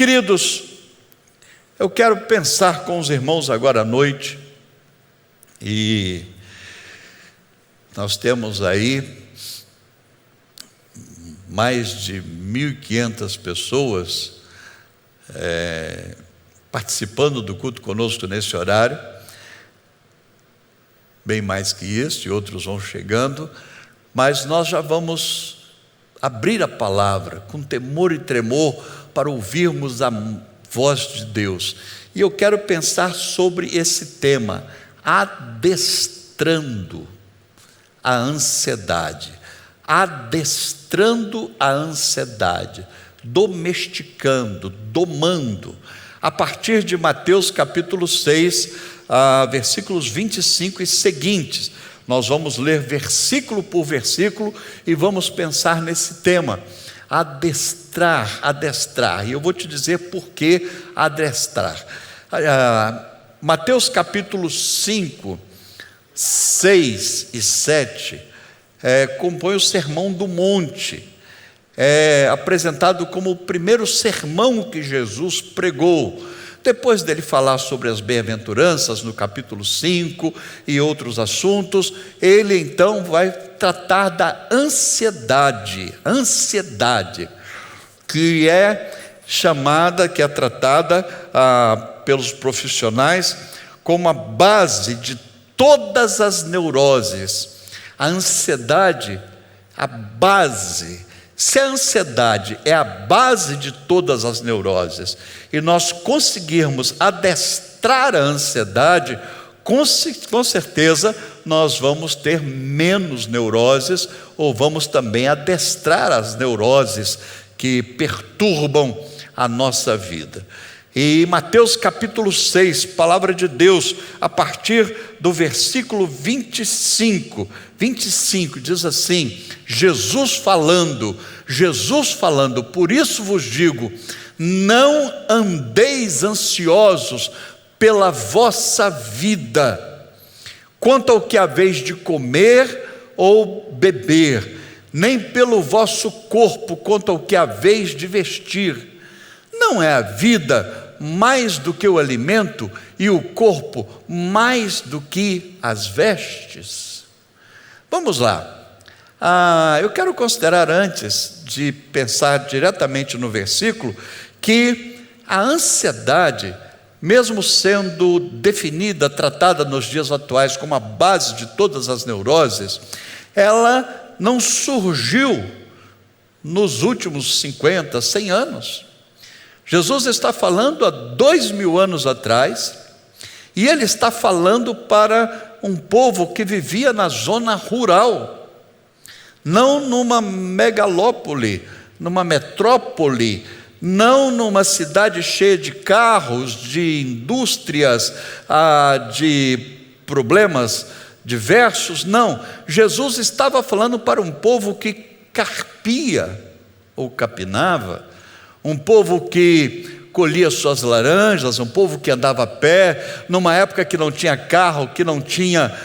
Queridos, eu quero pensar com os irmãos agora à noite, e nós temos aí mais de 1.500 pessoas participando do culto conosco nesse horário, bem mais que isso, e outros vão chegando, mas nós já vamos abrir a palavra com temor e tremor para ouvirmos a voz de Deus. E eu quero pensar sobre esse tema, adestrando a ansiedade. Adestrando a ansiedade, domesticando, domando, a partir de Mateus capítulo 6, versículos 25 e seguintes. Nós vamos ler versículo por versículo e vamos pensar nesse tema, adestrar, adestrar. E eu vou te dizer por que adestrar. Mateus capítulo 5, 6 e 7 compõe o Sermão do Monte, apresentado como o primeiro sermão que Jesus pregou. Depois dele falar sobre as bem-aventuranças no capítulo 5 e outros assuntos, ele então vai tratar da ansiedade, que é tratada pelos profissionais como a base de todas as neuroses. A ansiedade, a base. Se a ansiedade é a base de todas as neuroses, e nós conseguirmos adestrar a ansiedade, com certeza nós vamos ter menos neuroses, ou vamos também adestrar as neuroses que perturbam a nossa vida. E Mateus capítulo 6, palavra de Deus, a partir do versículo 25 diz assim, Jesus falando, por isso vos digo, não andeis ansiosos pela vossa vida, quanto ao que haveis de comer ou beber, nem pelo vosso corpo, quanto ao que haveis de vestir. Não é a vida mais do que o alimento, e o corpo mais do que as vestes? Vamos lá. Eu quero considerar, antes de pensar diretamente no versículo, que a ansiedade, mesmo sendo definida, tratada nos dias atuais como a base de todas as neuroses, ela não surgiu nos últimos 50, 100 anos. Jesus está falando há 2000 anos atrás, e ele está falando para um povo que vivia na zona rural, não numa megalópole, numa metrópole, não numa cidade cheia de carros, de indústrias, de problemas diversos. Não, Jesus estava falando para um povo que carpia ou capinava, um povo que colhia suas laranjas, um povo que andava a pé, numa época que não tinha carro, que não tinha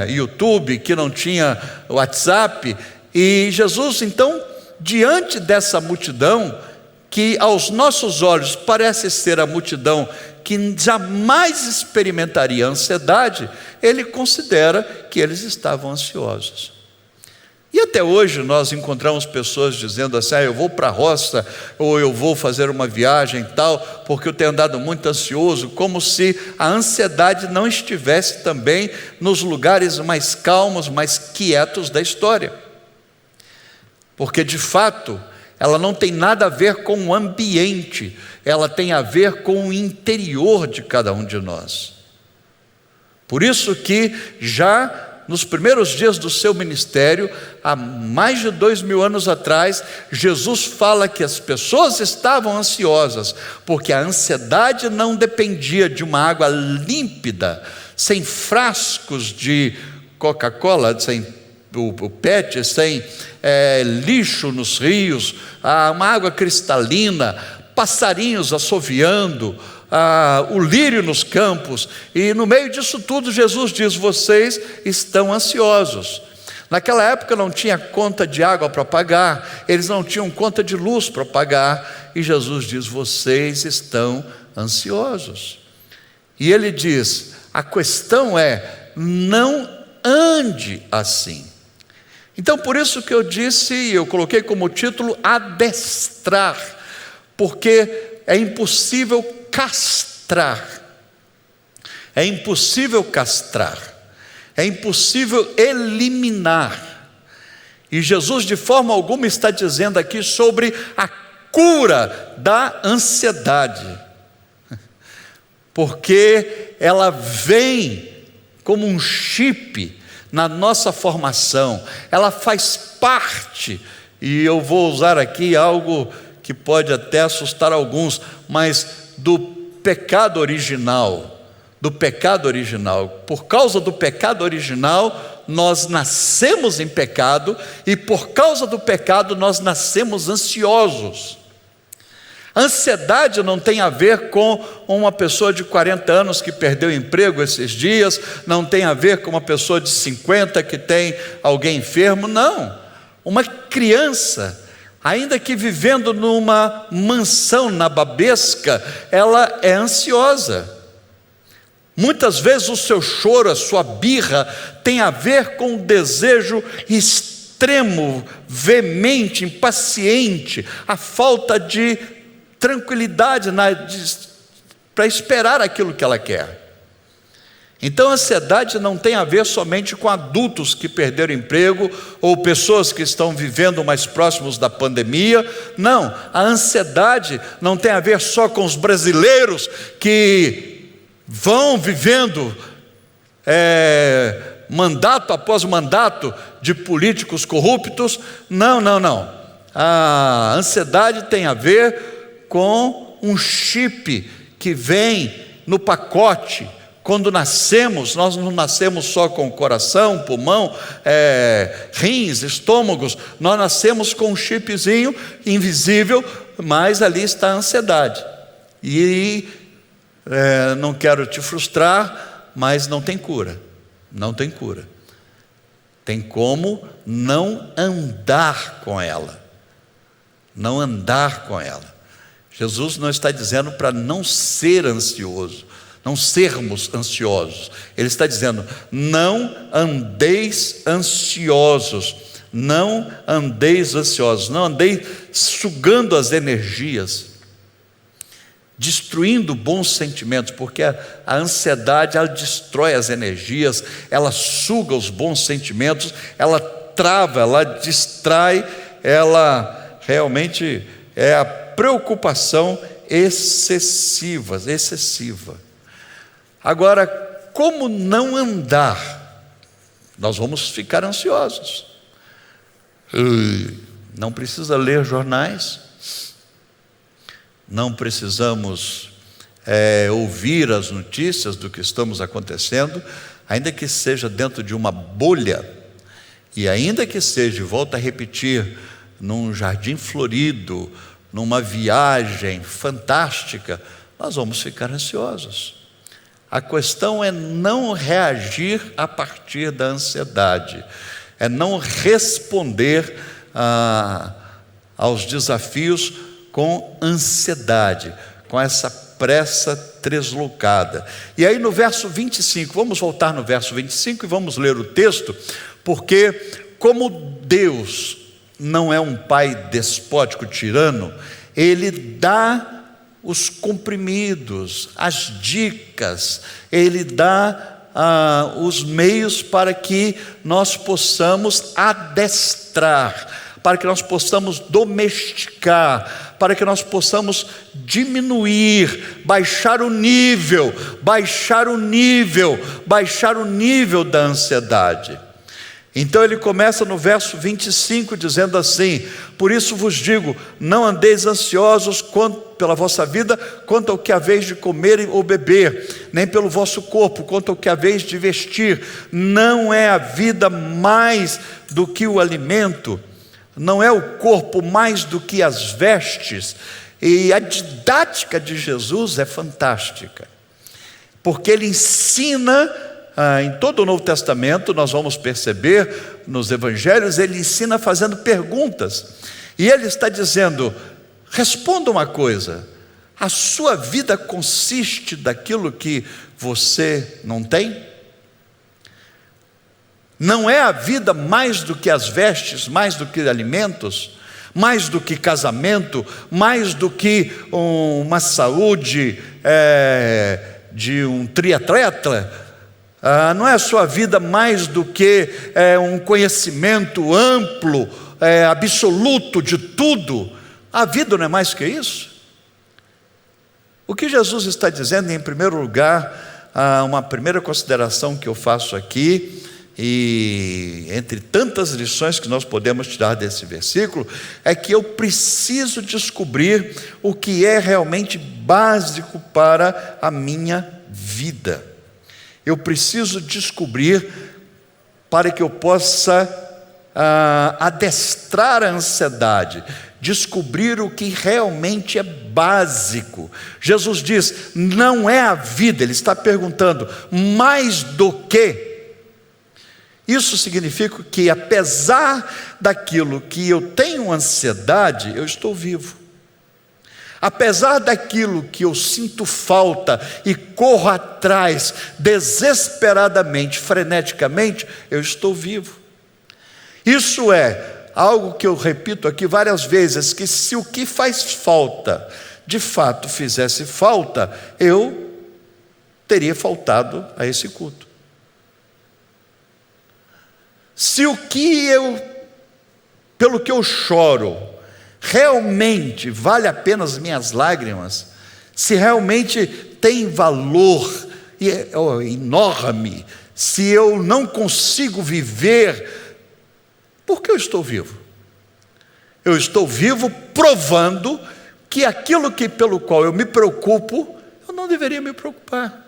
YouTube, que não tinha WhatsApp. E Jesus, então, diante dessa multidão, que aos nossos olhos parece ser a multidão que jamais experimentaria ansiedade, ele considera que eles estavam ansiosos. E até hoje nós encontramos pessoas dizendo assim, eu vou para a roça, ou eu vou fazer uma viagem e tal, porque eu tenho andado muito ansioso, como se a ansiedade não estivesse também nos lugares mais calmos, mais quietos da história. Porque de fato, ela não tem nada a ver com o ambiente, ela tem a ver com o interior de cada um de nós. Por isso que já nos primeiros dias do seu ministério, há mais de 2000 anos atrás, Jesus fala que as pessoas estavam ansiosas, porque a ansiedade não dependia de uma água límpida, sem frascos de Coca-Cola, sem o PET, sem lixo nos rios, uma água cristalina, passarinhos assoviando, o lírio nos campos. E no meio disso tudo Jesus diz, vocês estão ansiosos. Naquela época não tinha conta de água para pagar, eles não tinham conta de luz para pagar, e Jesus diz: vocês estão ansiosos. E ele diz: a questão é, não ande assim. Então, por isso que eu disse, e eu coloquei como título, adestrar, porque é impossível castrar, é impossível castrar, é impossível eliminar. E Jesus de forma alguma está dizendo aqui sobre a cura da ansiedade, porque ela vem como um chip na nossa formação, ela faz parte, e eu vou usar aqui algo que pode até assustar alguns, mas do pecado original. Por causa do pecado original, nós nascemos em pecado, e por causa do pecado nós nascemos ansiosos. A ansiedade não tem a ver com uma pessoa de 40 anos que perdeu o emprego esses dias, não tem a ver com uma pessoa de 50 que tem alguém enfermo, não. Uma criança, ainda que vivendo numa mansão nababesca, ela é ansiosa. Muitas vezes o seu choro, a sua birra, tem a ver com um desejo extremo, veemente, impaciente, a falta de tranquilidade para esperar aquilo que ela quer. Então a ansiedade não tem a ver somente com adultos que perderam emprego, ou pessoas que estão vivendo mais próximos da pandemia. Não, a ansiedade não tem a ver só com os brasileiros que vão vivendo mandato após mandato de políticos corruptos. Não. A ansiedade tem a ver com um chip que vem no pacote. Quando nascemos, nós não nascemos só com coração, pulmão, rins, estômagos, nós nascemos com um chipzinho invisível, mas ali está a ansiedade. E não quero te frustrar, mas não tem cura, tem como não andar com ela, Jesus não está dizendo para não ser ansioso, não sermos ansiosos. Ele está dizendo: não andeis ansiosos, não andeis sugando as energias, destruindo bons sentimentos, porque a ansiedade, ela destrói as energias, ela suga os bons sentimentos, ela trava, ela distrai, ela realmente é a preocupação excessiva. Agora, como não andar? Nós vamos ficar ansiosos. Não precisa ler jornais, não precisamos ouvir as notícias do que estamos acontecendo, ainda que seja dentro de uma bolha, e ainda que seja, volto a repetir, num jardim florido, numa viagem fantástica, nós vamos ficar ansiosos. A questão é não reagir a partir da ansiedade, é não responder aos desafios com ansiedade, com essa pressa deslocada. E aí no verso 25, vamos voltar no verso 25 e vamos ler o texto, porque como Deus não é um pai despótico, tirano, Ele dá os comprimidos, as dicas, Ele dá os meios para que nós possamos adestrar, para que nós possamos domesticar, para que nós possamos diminuir, baixar o nível da ansiedade. Então ele começa no verso 25 dizendo assim: por isso vos digo, não andeis ansiosos pela vossa vida, quanto ao que haveis de comer ou beber, nem pelo vosso corpo, quanto ao que haveis de vestir. Não é a vida mais do que o alimento? Não é o corpo mais do que as vestes? E a didática de Jesus é fantástica, porque ele ensina em todo o Novo Testamento, nós vamos perceber nos evangelhos, ele ensina fazendo perguntas. E ele está dizendo: responda uma coisa, a sua vida consiste daquilo que você não tem? Não é a vida mais do que as vestes, mais do que alimentos, mais do que casamento, mais do que uma saúde de um triatleta? Não é a sua vida mais do que um conhecimento amplo, absoluto de tudo? A vida não é mais que isso? O que Jesus está dizendo, em primeiro lugar, uma primeira consideração que eu faço aqui, e entre tantas lições que nós podemos tirar desse versículo, é que eu preciso descobrir o que é realmente básico para a minha vida. Eu preciso descobrir, para que eu possa adestrar a ansiedade, descobrir o que realmente é básico. Jesus diz: não é a vida, ele está perguntando, mais do que? Isso significa que, apesar daquilo que eu tenho ansiedade, eu estou vivo. Apesar daquilo que eu sinto falta e corro atrás desesperadamente, freneticamente, eu estou vivo. Isso é algo que eu repito aqui várias vezes, que se o que faz falta, de fato fizesse falta, eu teria faltado a esse culto. Se o que pelo que eu choro, realmente vale a pena as minhas lágrimas, se realmente tem valor enorme, se eu não consigo viver, por que eu estou vivo? Eu estou vivo provando que aquilo pelo qual eu me preocupo, eu não deveria me preocupar,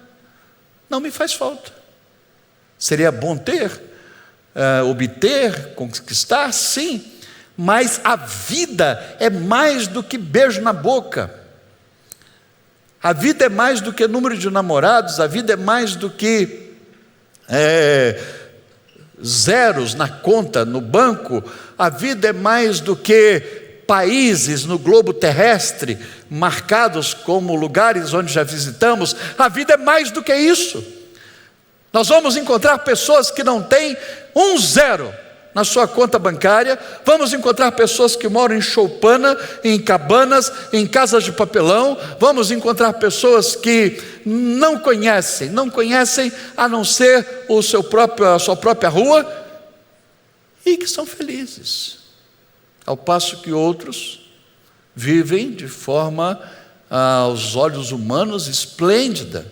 não me faz falta. Seria bom ter, obter, conquistar, sim, mas a vida é mais do que beijo na boca, a vida é mais do que número de namorados, a vida é mais do que zeros na conta, no banco, a vida é mais do que países no globo terrestre, marcados como lugares onde já visitamos. A vida é mais do que isso. Nós vamos encontrar pessoas que não têm um zero na sua conta bancária, vamos encontrar pessoas que moram em choupana, em cabanas, em casas de papelão, vamos encontrar pessoas que não conhecem a não ser a sua própria rua, e que são felizes, ao passo que outros vivem de forma, aos olhos humanos, esplêndida,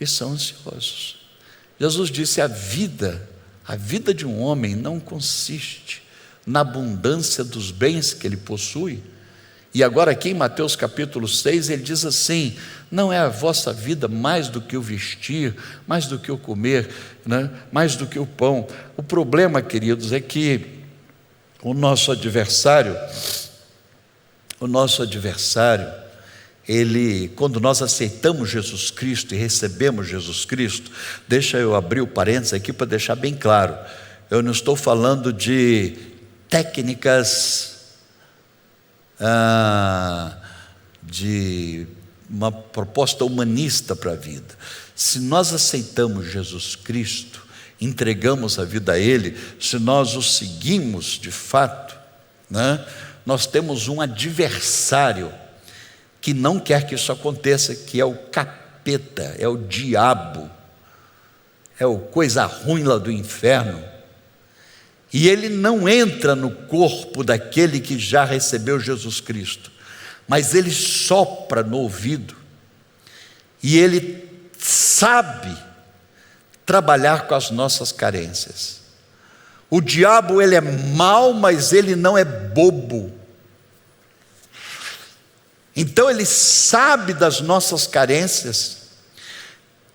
e são ansiosos. Jesus disse: a vida de um homem não consiste na abundância dos bens que ele possui. E agora aqui em Mateus capítulo 6, ele diz assim: não é a vossa vida mais do que o vestir, mais do que o comer, né? Mais do que o pão. O problema, queridos, é que o nosso adversário, ele, quando nós aceitamos Jesus Cristo e recebemos Jesus Cristo, deixa eu abrir o parênteses aqui para deixar bem claro, eu não estou falando de técnicas, de uma proposta humanista para a vida. Se nós aceitamos Jesus Cristo, entregamos a vida a Ele, se nós o seguimos de fato, né, nós temos um adversário que não quer que isso aconteça, que é o capeta, é o diabo, é o coisa ruim lá do inferno. E ele não entra no corpo daquele que já recebeu Jesus Cristo, mas ele sopra no ouvido, e ele sabe trabalhar com as nossas carências. O diabo, ele é mau, mas ele não é bobo. Então ele sabe das nossas carências.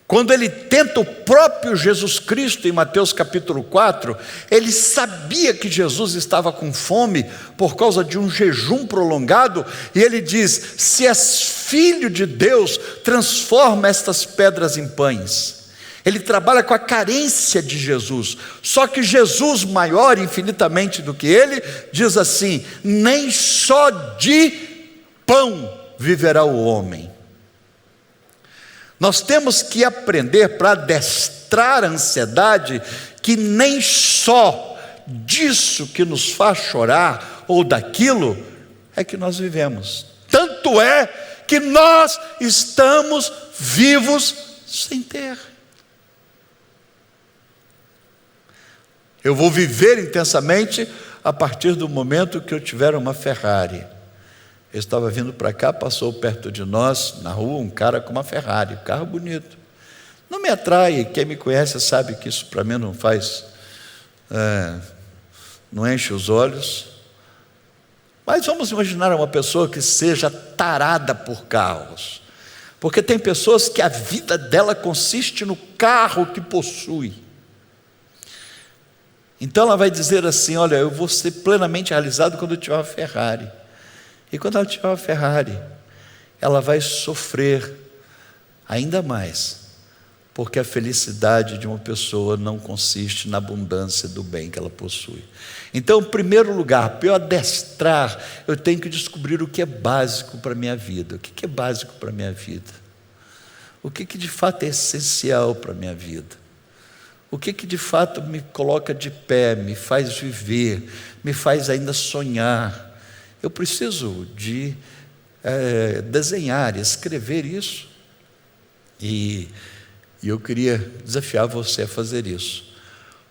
Quando ele tenta o próprio Jesus Cristo em Mateus capítulo 4, ele sabia que Jesus estava com fome por causa de um jejum prolongado, e ele diz: se és filho de Deus, transforma estas pedras em pães. Ele trabalha com a carência de Jesus. Só que Jesus, maior infinitamente do que ele, diz assim: nem só de pão viverá o homem. Nós temos que aprender para adestrar a ansiedade, que nem só disso que nos faz chorar, ou daquilo, é que nós vivemos. Tanto é que nós estamos vivos sem ter. Eu vou viver intensamente a partir do momento que eu tiver uma Ferrari. Eu estava vindo para cá, passou perto de nós, na rua, um cara com uma Ferrari, um carro bonito. Não me atrai, quem me conhece sabe que isso para mim não faz, não enche os olhos. Mas vamos imaginar uma pessoa que seja tarada por carros. Porque tem pessoas que a vida dela consiste no carro que possui. Então ela vai dizer assim: olha, eu vou ser plenamente realizado quando eu tiver uma Ferrari. E quando ela tiver uma Ferrari, ela vai sofrer ainda mais, porque a felicidade de uma pessoa não consiste na abundância do bem que ela possui. Então, em primeiro lugar, para eu adestrar, eu tenho que descobrir o que é básico para a minha vida. O que é básico para a minha vida? O que de fato é essencial para a minha vida? O que de fato me coloca de pé, me faz viver, me faz ainda sonhar? Eu preciso de desenhar, escrever isso. E eu queria desafiar você a fazer isso.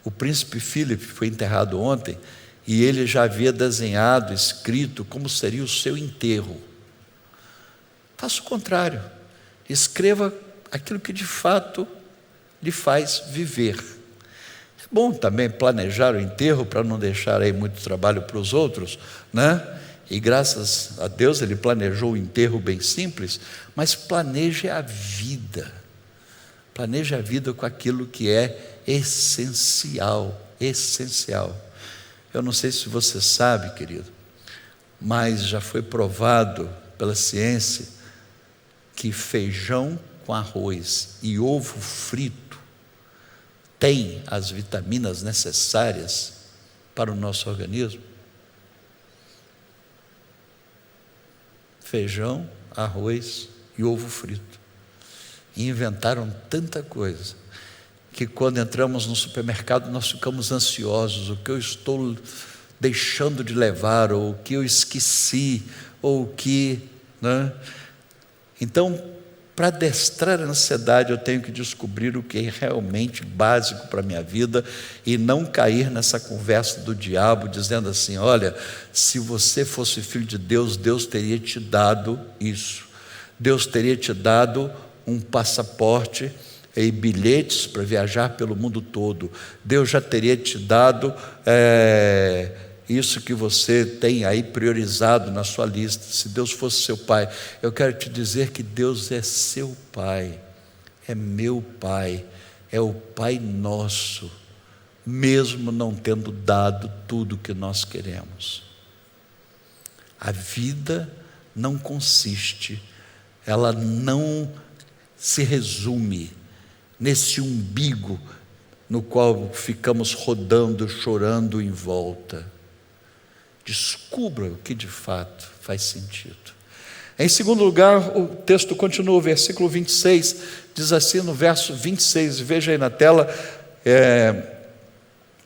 O príncipe Philip foi enterrado ontem e ele já havia desenhado, escrito como seria o seu enterro. Faça o contrário. Escreva aquilo que de fato lhe faz viver. É bom também planejar o enterro para não deixar aí muito trabalho para os outros, né? E graças a Deus ele planejou o enterro bem simples, mas planeje a vida. Planeje a vida com aquilo que é essencial, essencial. Eu não sei se você sabe, querido, mas já foi provado pela ciência que feijão com arroz e ovo frito tem as vitaminas necessárias para o nosso organismo. Feijão, arroz e ovo frito. E inventaram tanta coisa que quando entramos no supermercado nós ficamos ansiosos. O que eu estou deixando de levar, ou o que eu esqueci, ou o que, né? Então, para adestrar a ansiedade, eu tenho que descobrir o que é realmente básico para a minha vida e não cair nessa conversa do diabo, dizendo assim: olha, se você fosse filho de Deus, Deus teria te dado isso. Deus teria te dado um passaporte e bilhetes para viajar pelo mundo todo. Deus já teria te dado isso que você tem aí priorizado na sua lista. Se Deus fosse seu pai, eu quero te dizer que Deus é seu pai, é meu pai, é o Pai nosso, mesmo não tendo dado tudo o que nós queremos. A vida não consiste, ela não se resume nesse umbigo no qual ficamos rodando, chorando em volta. Descubra o que de fato faz sentido. Em segundo lugar, o texto continua, o versículo 26, diz assim no verso 26, veja aí na tela,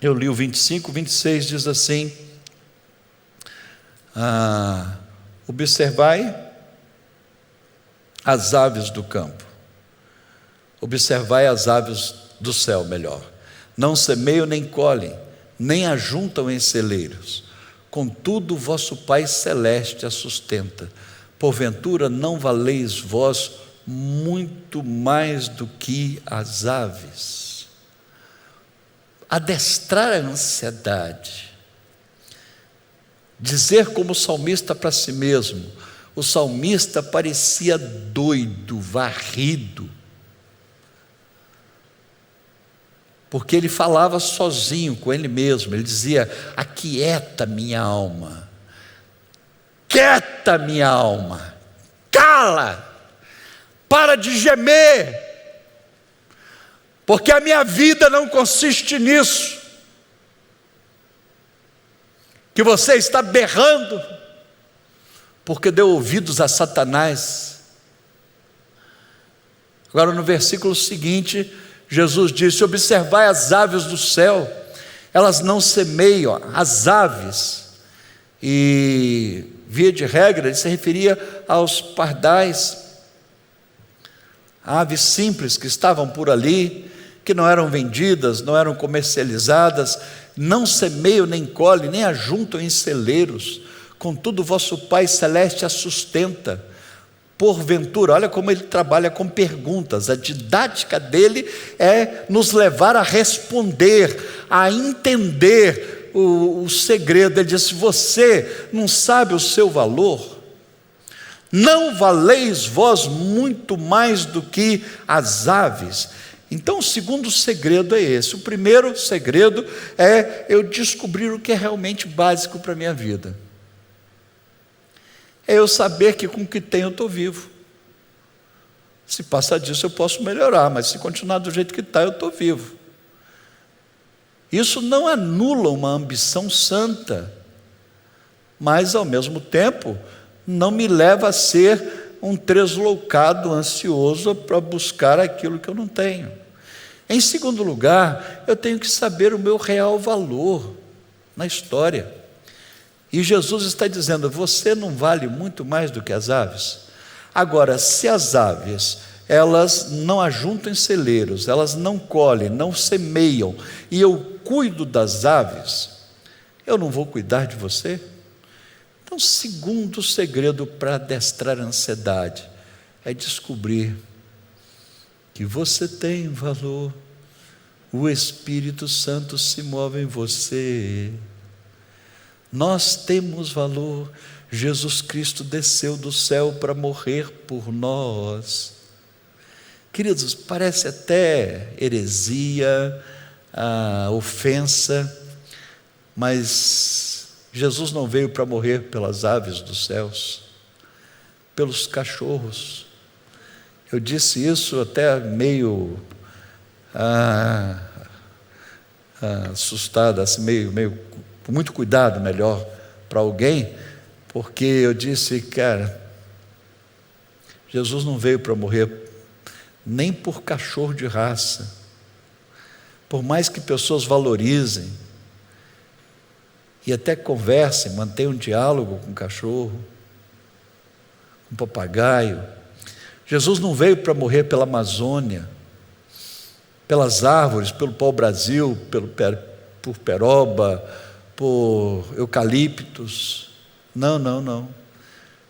eu li o 25, 26 diz assim: observai as aves do campo, observai as aves do céu, melhor, não semeiam nem colhem, nem ajuntam em celeiros, contudo vosso Pai Celeste a sustenta. Porventura não valeis vós muito mais do que as aves? Adestrar a ansiedade, dizer como o salmista para si mesmo. O salmista parecia doido, varrido, porque ele falava sozinho com ele mesmo. Ele dizia: aquieta minha alma, quieta minha alma, cala, para de gemer, porque a minha vida não consiste nisso, que você está berrando, porque deu ouvidos a Satanás. Agora no versículo seguinte, Jesus disse: observai as aves do céu, elas não semeiam, as aves, e via de regra ele se referia aos pardais, aves simples que estavam por ali, que não eram vendidas, não eram comercializadas, não semeiam, nem colhem, nem ajuntam em celeiros, contudo vosso Pai Celeste a sustenta. Porventura, olha como ele trabalha com perguntas, a didática dele é nos levar a responder, a entender o segredo. Ele diz: você não sabe o seu valor? Não valeis vós muito mais do que as aves? Então o segundo segredo é esse. O primeiro segredo é eu descobrir o que é realmente básico para a minha vida. É eu saber que com o que tenho eu estou vivo. Se passar disso eu posso melhorar, mas se continuar do jeito que está, eu estou vivo. Isso não anula uma ambição santa, mas ao mesmo tempo não me leva a ser um tresloucado ansioso para buscar aquilo que eu não tenho. Em segundo lugar, eu tenho que saber o meu real valor na história. E Jesus está dizendo: você não vale muito mais do que as aves? Agora, se as aves, elas não ajuntam em celeiros, elas não colhem, não semeiam, e eu cuido das aves, eu não vou cuidar de você? Então, segundo segredo para adestrar a ansiedade é descobrir que você tem valor, o Espírito Santo se move em você. Nós temos valor. Jesus Cristo desceu do céu para morrer por nós. Queridos, parece até heresia, ofensa, mas Jesus não veio para morrer pelas aves dos céus, pelos cachorros. Eu disse isso até meio assustado, assim, meio com muito cuidado, melhor, para alguém, porque eu disse: cara, Jesus não veio para morrer nem por cachorro de raça, por mais que pessoas valorizem e até conversem, mantenham um diálogo com cachorro, com papagaio. Jesus não veio para morrer pela Amazônia, pelas árvores, pelo pau-brasil, por peroba, por eucaliptos. Não.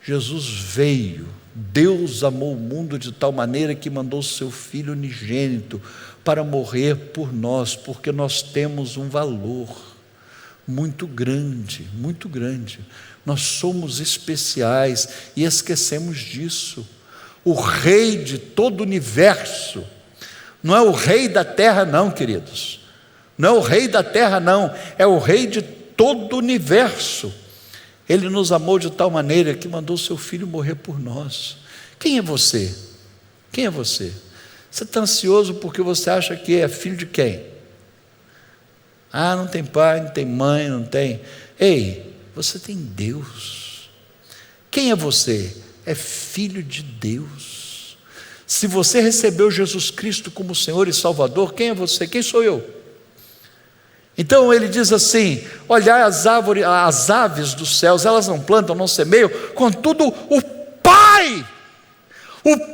Jesus veio, Deus amou o mundo de tal maneira que mandou o seu Filho unigênito para morrer por nós, porque nós temos um valor muito grande, muito grande. Nós somos especiais e esquecemos disso. O Rei de todo o universo não é o Rei da terra não, queridos, não é o Rei da terra não, é o Rei de todo o universo. Ele nos amou de tal maneira que mandou seu Filho morrer por nós. Quem é você? Quem é você? Você está ansioso porque você acha que é filho de quem? Não tem pai, não tem mãe, não tem... Ei, você tem Deus. Quem é você? É filho de Deus. Se você recebeu Jesus Cristo como Senhor e Salvador, quem é você? Quem sou eu? Então ele diz assim: olhai as aves dos céus, elas não plantam, não semeiam, contudo o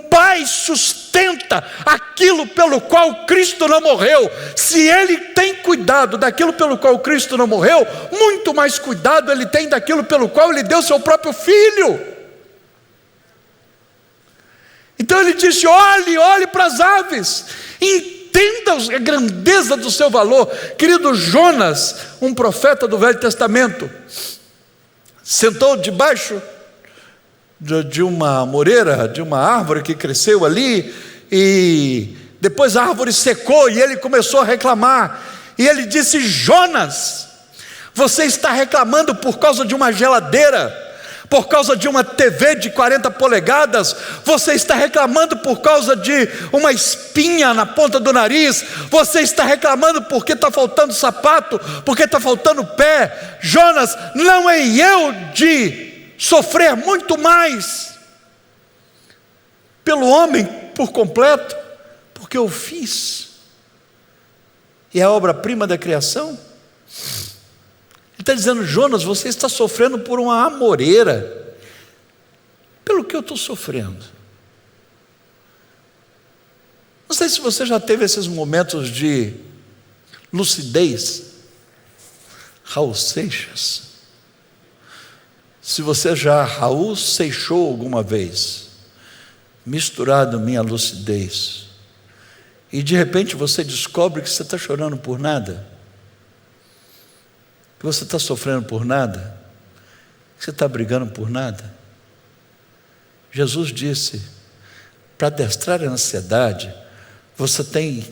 Pai sustenta aquilo pelo qual Cristo não morreu. Se Ele tem cuidado daquilo pelo qual Cristo não morreu, muito mais cuidado Ele tem daquilo pelo qual Ele deu seu próprio Filho. Então ele disse: olhe para as aves, entenda a grandeza do seu valor. Querido, Jonas, um profeta do Velho Testamento, sentou debaixo de uma moreira, de uma árvore que cresceu ali, e depois a árvore secou e ele começou a reclamar, e ele disse: Jonas, você está reclamando por causa de uma geladeira, por causa de uma TV de 40 polegadas, você está reclamando por causa de uma espinha na ponta do nariz, você está reclamando porque está faltando sapato, porque está faltando pé. Jonas, não é eu de sofrer muito mais pelo homem por completo, porque eu fiz, e é a obra-prima da criação. Ele está dizendo: Jonas, você está sofrendo por uma amoreira. Pelo que eu estou sofrendo? Não sei se você já teve esses momentos de lucidez. Raul Seixas. Se você já Raul Seixou alguma vez, misturado minha lucidez, e de repente você descobre que você está chorando por nada, que você está sofrendo por nada, que você está brigando por nada. Jesus disse: para adestrar a ansiedade,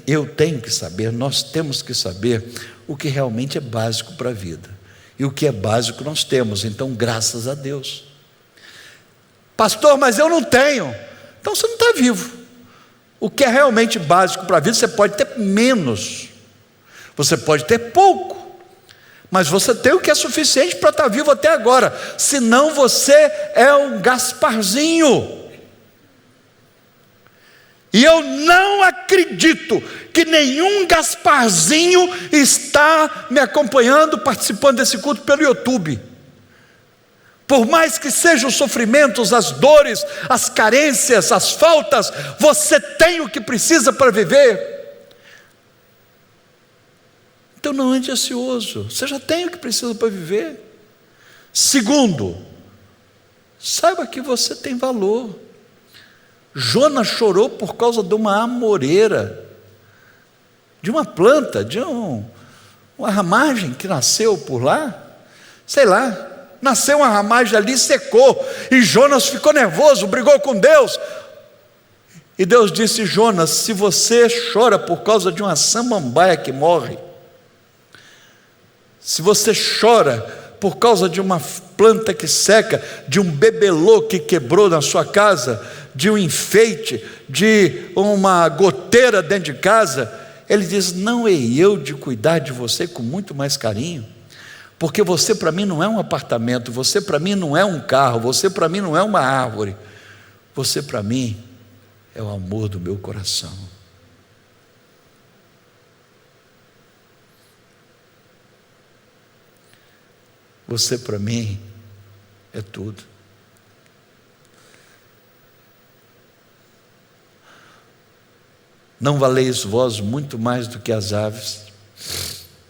eu tenho que saber, nós temos que saber o que realmente é básico para a vida, e o que é básico nós temos. Então, graças a Deus. Pastor, mas eu não tenho. Então você não está vivo. O que é realmente básico para a vida, você pode ter menos, você pode ter pouco, mas você tem o que é suficiente para estar vivo até agora. Senão você é um Gasparzinho. E eu não acredito que nenhum Gasparzinho está me acompanhando, participando desse culto pelo YouTube. Por mais que sejam os sofrimentos, as dores, as carências, as faltas, você tem o que precisa para viver. Então não ande ansioso, você já tem o que precisa para viver. Segundo, saiba que você tem valor. Jonas chorou por causa de uma amoreira, de uma planta, de uma ramagem que nasceu por lá, sei lá, nasceu uma ramagem ali, secou, e Jonas ficou nervoso, brigou com Deus, e Deus disse: Jonas, se você chora por causa de uma samambaia que morre, se você chora por causa de uma planta que seca, de um bebelô que quebrou na sua casa, de um enfeite, de uma goteira dentro de casa, ele diz: não é eu de cuidar de você com muito mais carinho, porque você para mim não é um apartamento, você para mim não é um carro, você para mim não é uma árvore, você para mim é o amor do meu coração. Você para mim é tudo. Não valeis vós muito mais do que as aves?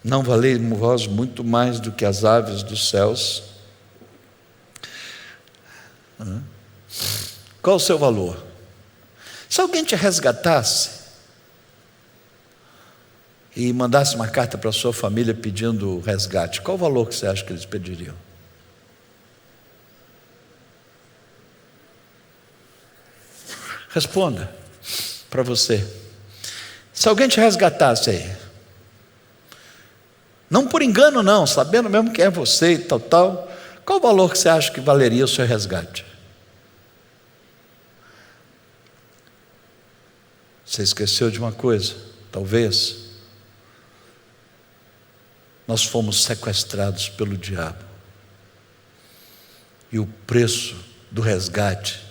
Não valeis vós muito mais do que as aves dos céus? Qual o seu valor? Se alguém te resgatasse e mandasse uma carta para a sua família pedindo resgate, qual o valor que você acha que eles pediriam? Responda para você. Se alguém te resgatasse aí, não por engano não, sabendo mesmo que é você e tal, qual o valor que você acha que valeria o seu resgate? Você esqueceu de uma coisa, talvez. Nós fomos sequestrados pelo diabo, e o preço do resgate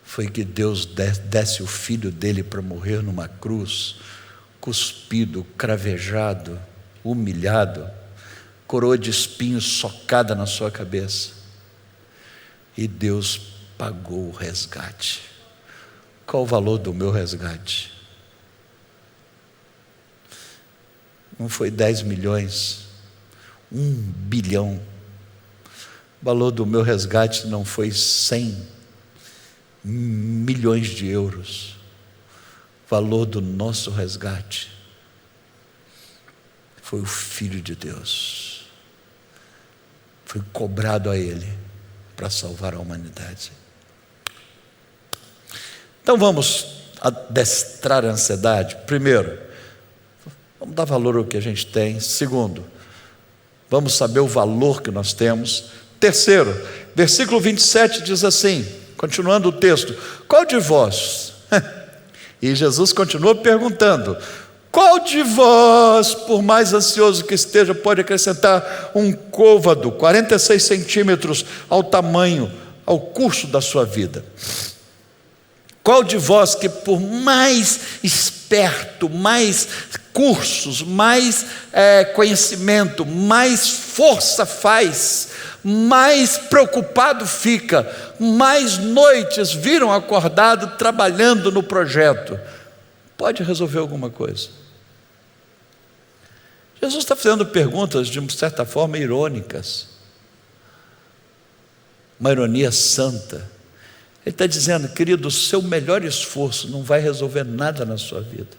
foi que Deus desse o filho dele para morrer numa cruz, cuspido, cravejado, humilhado, coroa de espinhos socada na sua cabeça, e Deus pagou o resgate. Qual o valor do meu resgate? Não foi 10 milhões, 1 bilhão. O valor do meu resgate não foi 100 milhões de euros. O valor do nosso resgate foi o Filho de Deus. Foi cobrado a Ele para salvar a humanidade. Então vamos adestrar a ansiedade. Primeiro, vamos dar valor ao que a gente tem. Segundo, vamos saber o valor que nós temos. Terceiro, Versículo 27 diz assim, continuando o texto: qual de vós? E Jesus continua perguntando: qual de vós, por mais ansioso que esteja, pode acrescentar um côvado, 46 centímetros, ao tamanho, ao curso da sua vida? Qual de vós que, por mais esperto, mais cursos, mais conhecimento, mais força faz, mais preocupado fica, mais noites viram acordado trabalhando no projeto, pode resolver alguma coisa? Jesus está fazendo perguntas de certa forma irônicas, uma ironia santa. Ele está dizendo: querido, o seu melhor esforço não vai resolver nada na sua vida,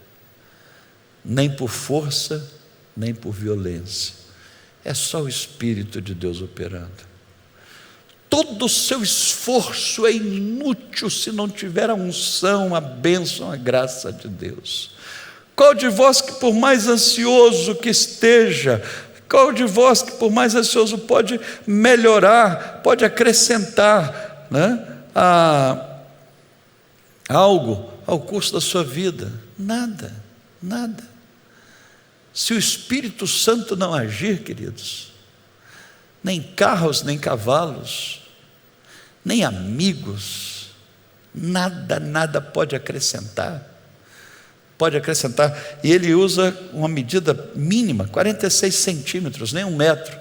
nem por força, nem por violência. É só o Espírito de Deus operando. Todo o seu esforço é inútil se não tiver a unção, a bênção, a graça de Deus. Qual de vós que, por mais ansioso que esteja, qual de vós que, por mais ansioso, pode melhorar, pode acrescentar, algo ao curso da sua vida? Nada, nada. Se o Espírito Santo não agir, queridos, nem carros, nem cavalos, nem amigos, nada pode acrescentar. Pode acrescentar. E ele usa uma medida mínima, 46 centímetros, nem 1 metro,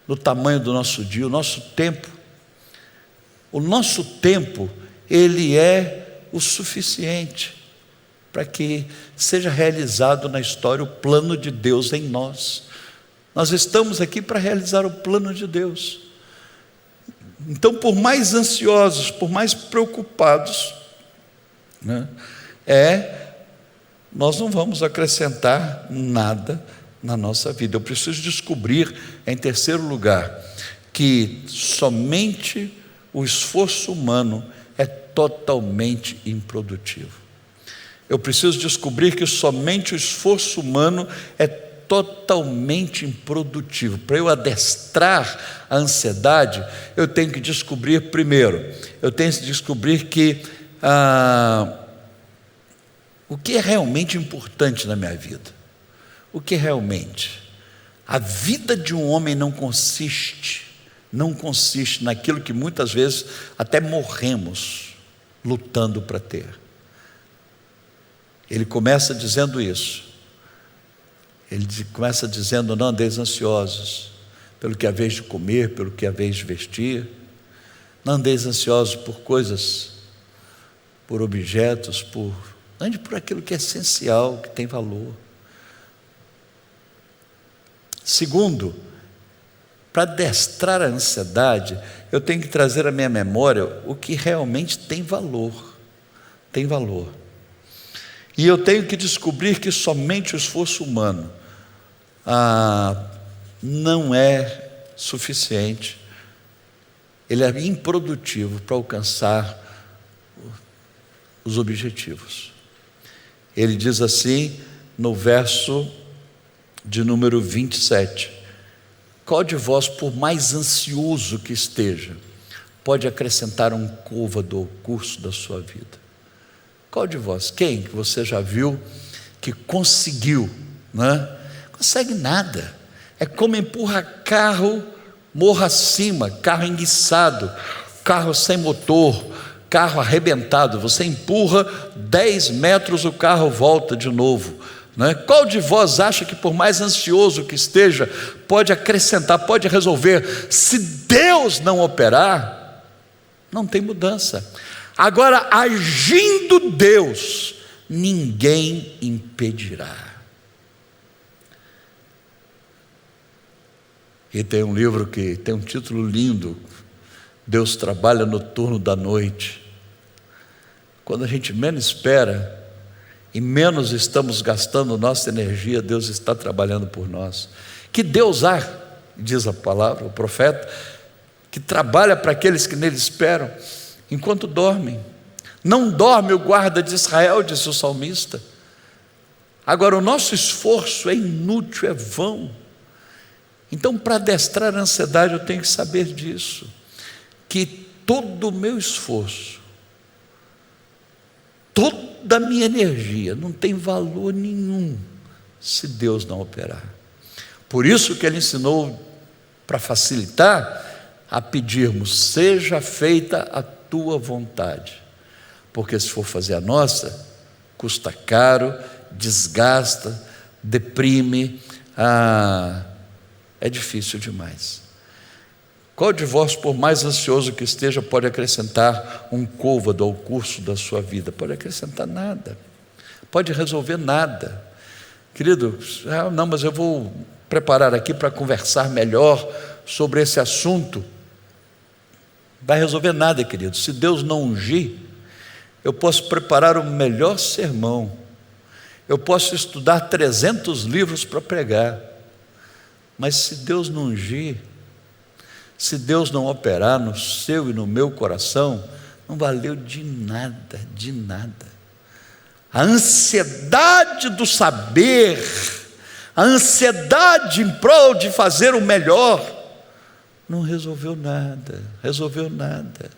no tamanho do nosso dia, o nosso tempo. O nosso tempo, ele é o suficiente para que seja realizado na história o plano de Deus em nós. Nós estamos aqui para realizar o plano de Deus. Então, por mais ansiosos, por mais preocupados, nós não vamos acrescentar nada na nossa vida. Eu preciso descobrir, em terceiro lugar, que somente o esforço humano é totalmente improdutivo. Eu preciso descobrir que somente o esforço humano é totalmente improdutivo. Para eu adestrar a ansiedade, eu tenho que descobrir primeiro, eu tenho que descobrir que o que é realmente importante na minha vida. O que é realmente? A vida de um homem não consiste naquilo que muitas vezes até morremos lutando para ter. Ele começa dizendo isso. Ele começa dizendo: não andeis ansiosos pelo que haveis de comer, pelo que haveis de vestir. Não andeis ansiosos por coisas, por objetos, ande por aquilo que é essencial, que tem valor. Segundo, para adestrar a ansiedade, eu tenho que trazer à minha memória o que realmente tem valor. Tem valor. E eu tenho que descobrir que somente o esforço humano não é suficiente. Ele é improdutivo para alcançar os objetivos. Ele diz assim no verso de número 27: qual de vós, por mais ansioso que esteja, pode acrescentar um côvado ao curso da sua vida? Qual de vós? Quem que você já viu que conseguiu? Consegue nada. É como empurra carro morro acima, carro enguiçado, carro sem motor, carro arrebentado. Você empurra 10 metros, o carro volta de novo. Qual de vós acha que, por mais ansioso que esteja, pode acrescentar, pode resolver? Se Deus não operar, não tem mudança. Agora, agindo Deus, ninguém impedirá. E tem um livro que tem um título lindo: Deus trabalha no turno da noite. Quando a gente menos espera e menos estamos gastando nossa energia, Deus está trabalhando por nós. Que Deus há, diz a palavra, o profeta, que trabalha para aqueles que nele esperam enquanto dormem. Não dorme o guarda de Israel, disse o salmista. Agora, o nosso esforço é inútil, é vão. Então, para adestrar a ansiedade, eu tenho que saber disso. que todo o meu esforço, toda a minha energia não tem valor nenhum se Deus não operar. Por isso que ele ensinou, para facilitar, a pedirmos: seja feita a tua vontade, porque se for fazer a nossa, custa caro, desgasta, deprime, é difícil demais. Qual divórcio, por mais ansioso que esteja, pode acrescentar um côvado ao curso da sua vida? Pode acrescentar nada, pode resolver nada. Querido, não, mas eu vou preparar aqui para conversar melhor sobre esse assunto. Vai resolver nada, querido. Se Deus não ungir, eu posso preparar o melhor sermão, eu posso estudar 300 livros para pregar, mas se Deus não ungir, se Deus não operar no seu e no meu coração, não valeu de nada, de nada. A ansiedade do saber, a ansiedade em prol de fazer o melhor, não resolveu nada, resolveu nada.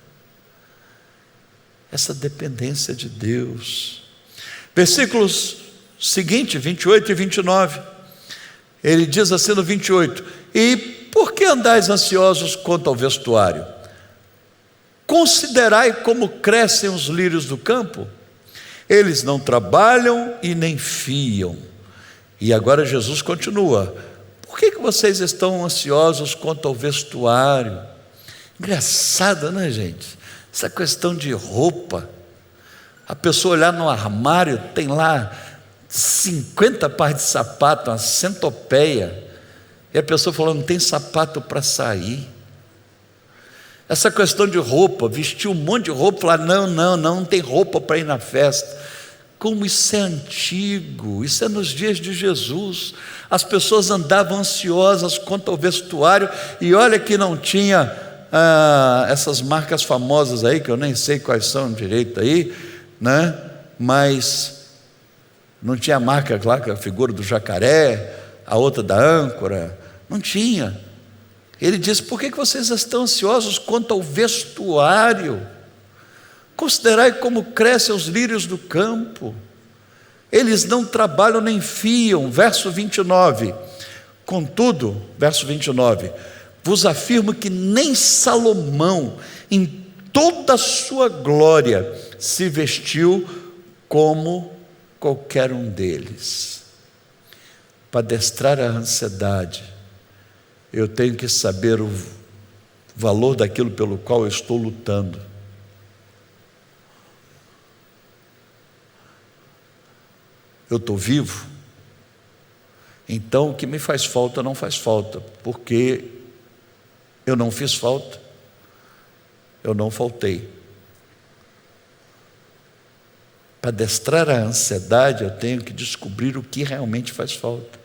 Essa dependência de Deus. Versículos seguintes, 28 e 29, ele diz assim no 28: e por que andais ansiosos quanto ao vestuário? Considerai como crescem os lírios do campo, eles não trabalham e nem fiam. E agora Jesus continua: por que vocês estão ansiosos quanto ao vestuário? Engraçado, né, gente? Essa questão de roupa, a pessoa olhar no armário, tem lá 50 pares de sapato, uma centopeia, e a pessoa falou: não tem sapato para sair. Essa questão de roupa, vestir um monte de roupa, falar: não tem roupa para ir na festa. Como isso é antigo, isso é nos dias de Jesus. As pessoas andavam ansiosas quanto ao vestuário, e olha que não tinha essas marcas famosas aí, que eu nem sei quais são direito aí, né? Mas não tinha a marca, claro, que a figura do jacaré, a outra da âncora, não tinha. Ele diz: por que vocês estão ansiosos quanto ao vestuário? Considerai como crescem os lírios do campo, eles não trabalham nem fiam. Verso 29, contudo, verso 29, vos afirmo que nem Salomão, em toda a sua glória, se vestiu como qualquer um deles. Para adestrar a ansiedade, eu tenho que saber o valor daquilo pelo qual eu estou lutando. Eu estou vivo, então o que me faz falta não faz falta, porque eu não fiz falta, eu não faltei. Para adestrar a ansiedade, eu tenho que descobrir o que realmente faz falta.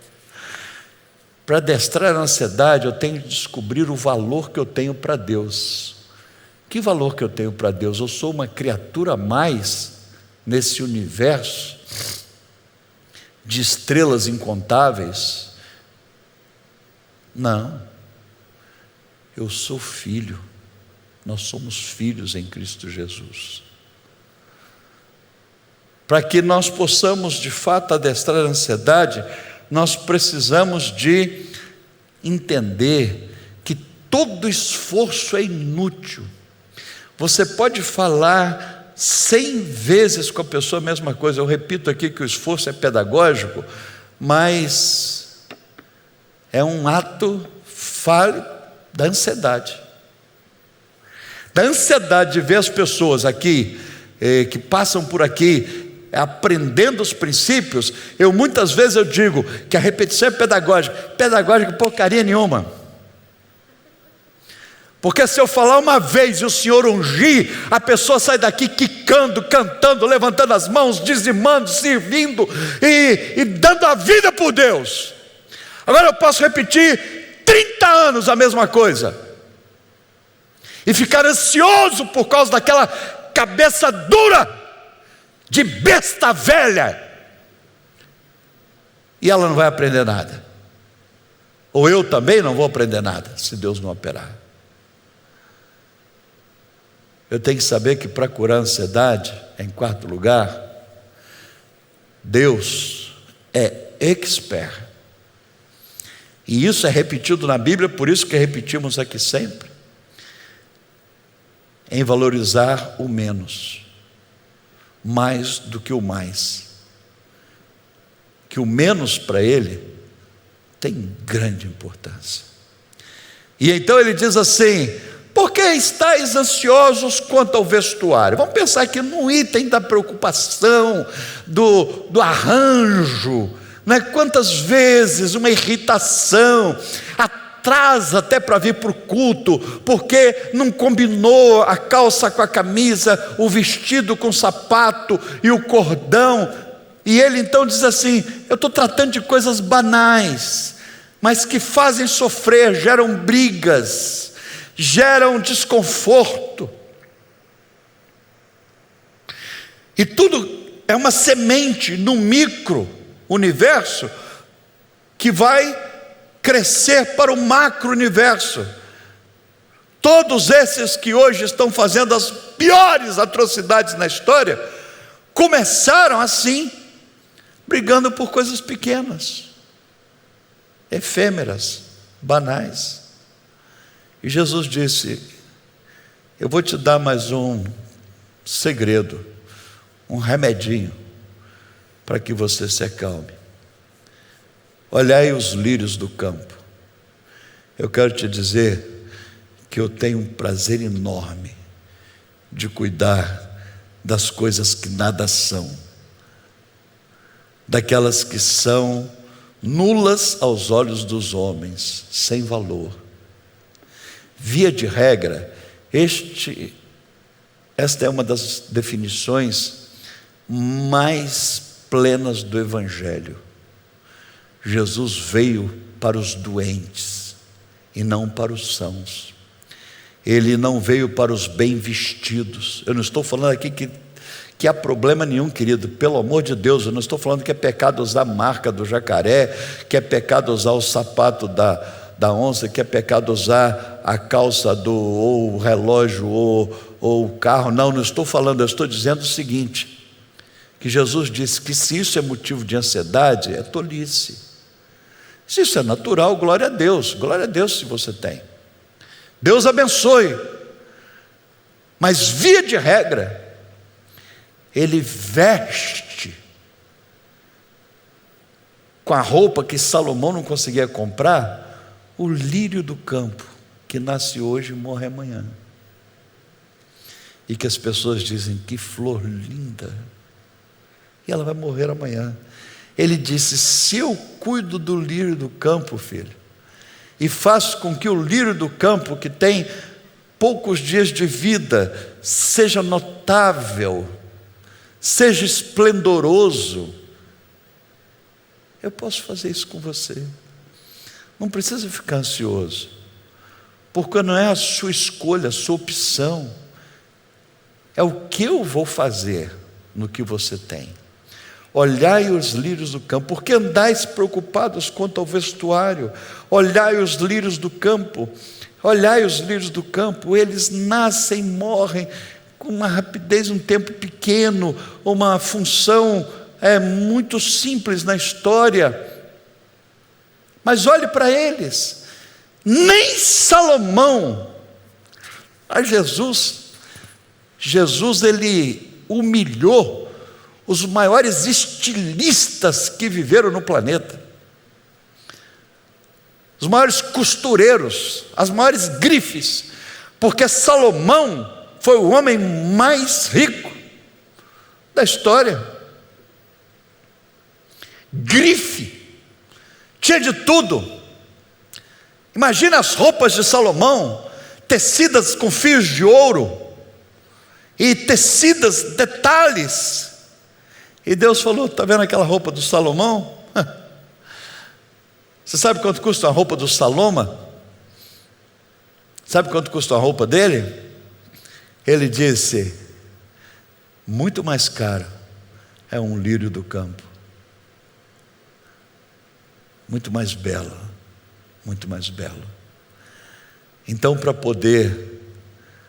Para adestrar a ansiedade, eu tenho que descobrir o valor que eu tenho para Deus. Que valor que eu tenho para Deus? Eu sou uma criatura a mais nesse universo de estrelas incontáveis? Não, eu sou filho, nós somos filhos em Cristo Jesus. Para que nós possamos de fato adestrar a ansiedade, nós precisamos de entender que todo esforço é inútil. Você pode falar 100 vezes com a pessoa a mesma coisa. Eu repito aqui que o esforço é pedagógico, mas é um ato falho da ansiedade. Da ansiedade de ver as pessoas aqui, que passam por aqui, aprendendo os princípios. Muitas vezes eu digo que a repetição é pedagógica porcaria nenhuma. Porque se eu falar uma vez e o Senhor ungir, a pessoa sai daqui quicando, cantando, levantando as mãos, dizimando, servindo e dando a vida por Deus. Agora eu posso repetir 30 anos a mesma coisa e ficar ansioso por causa daquela cabeça dura de besta velha, e ela não vai aprender nada, ou eu também não vou aprender nada se Deus não operar. Eu tenho que saber que para curar a ansiedade, em quarto lugar, Deus é expert. E isso é repetido na Bíblia, por isso que repetimos aqui sempre, em valorizar o menos, mais do que o mais. Que o menos para ele tem grande importância. E então ele diz assim: por que estáis ansiosos quanto ao vestuário? Vamos pensar aqui num item da preocupação, do arranjo, né? Quantas vezes uma irritação atrasa até para vir para o culto, porque não combinou a calça com a camisa, o vestido com o sapato e o cordão. E ele então diz assim: eu estou tratando de coisas banais, mas que fazem sofrer, geram brigas, geram desconforto. E tudo é uma semente no micro-universo que vai crescer para o macro-universo. Todos esses que hoje estão fazendo as piores atrocidades na história, começaram assim, brigando por coisas pequenas, efêmeras, banais. E Jesus disse: eu vou te dar mais um segredo, um remedinho, para que você se acalme. Olhai os lírios do campo. Eu quero te dizer que eu tenho um prazer enorme de cuidar das coisas que nada são, daquelas que são nulas aos olhos dos homens, sem valor. Via de regra, esta é uma das definições mais plenas do Evangelho. Jesus veio para os doentes e não para os sãos. Ele não veio para os bem vestidos. Eu não estou falando aqui que há problema nenhum, querido, pelo amor de Deus. Eu não estou falando que é pecado usar a marca do jacaré, que é pecado usar o sapato da onça, que é pecado usar a calça ou o relógio ou o carro. Não estou falando. Eu estou dizendo o seguinte, que Jesus disse que se isso é motivo de ansiedade, é tolice. Se isso é natural, glória a Deus se você tem. Deus abençoe. Mas via de regra, ele veste com a roupa que Salomão não conseguia comprar, o lírio do campo, que nasce hoje e morre amanhã. E que as pessoas dizem: que flor linda, e ela vai morrer amanhã. Ele disse: se eu cuido do lírio do campo, filho, e faço com que o lírio do campo, que tem poucos dias de vida, seja notável, seja esplendoroso, eu posso fazer isso com você. Não precisa ficar ansioso, porque não é a sua escolha, a sua opção, é o que eu vou fazer no que você tem. Olhai os lírios do campo. Por que andais preocupados quanto ao vestuário? Olhai os lírios do campo. Olhai os lírios do campo. Eles nascem e morrem com uma rapidez, um tempo pequeno, uma função muito simples na história. Mas olhe para eles. Nem Salomão, a Jesus ele humilhou os maiores estilistas que viveram no planeta, os maiores costureiros, as maiores grifes, porque Salomão foi o homem mais rico da história. Grife, tinha de tudo. Imagina as roupas de Salomão, tecidas com fios de ouro e tecidas detalhes. E Deus falou: está vendo aquela roupa do Salomão? Você sabe quanto custa a roupa do Saloma? Sabe quanto custa a roupa dele? Ele disse: muito mais caro é um lírio do campo, muito mais belo, muito mais belo. Então, para poder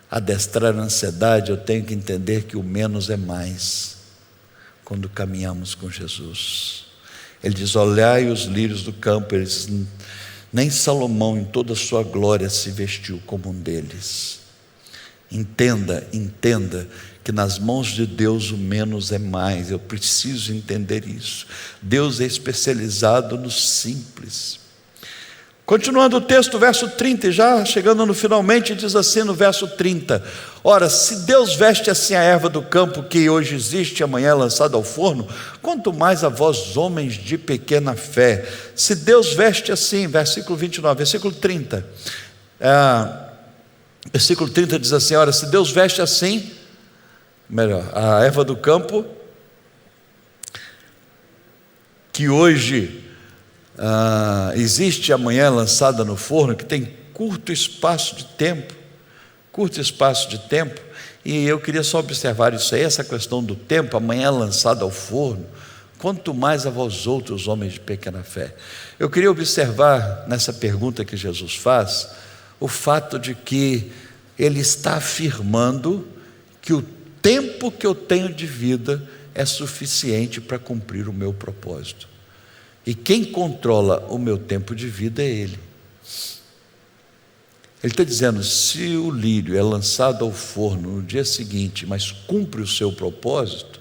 adestrar a ansiedade, eu tenho que entender que o menos é mais quando caminhamos com Jesus. Ele diz: olhai os lírios do campo, nem Salomão em toda a sua glória se vestiu como um deles. Entenda que nas mãos de Deus o menos é mais. Eu preciso entender isso. Deus é especializado no simples. Continuando o texto, verso 30, e já chegando no finalmente, diz assim no verso 30: ora, se Deus veste assim a erva do campo, que hoje existe e amanhã é lançada ao forno, quanto mais a vós, homens de pequena fé. Se Deus veste assim, versículo 29, versículo 30, versículo 30 diz assim: ora, se Deus veste assim, melhor, a erva do campo, que hoje existe amanhã lançada no forno, que tem curto espaço de tempo, e eu queria só observar isso aí, essa questão do tempo, amanhã lançada ao forno, quanto mais a vós outros, homens de pequena fé. Eu queria observar nessa pergunta que Jesus faz, o fato de que Ele está afirmando que o tempo que eu tenho de vida é suficiente para cumprir o meu propósito. E quem controla o meu tempo de vida é Ele. Ele está dizendo: se o lírio é lançado ao forno no dia seguinte, mas cumpre o seu propósito,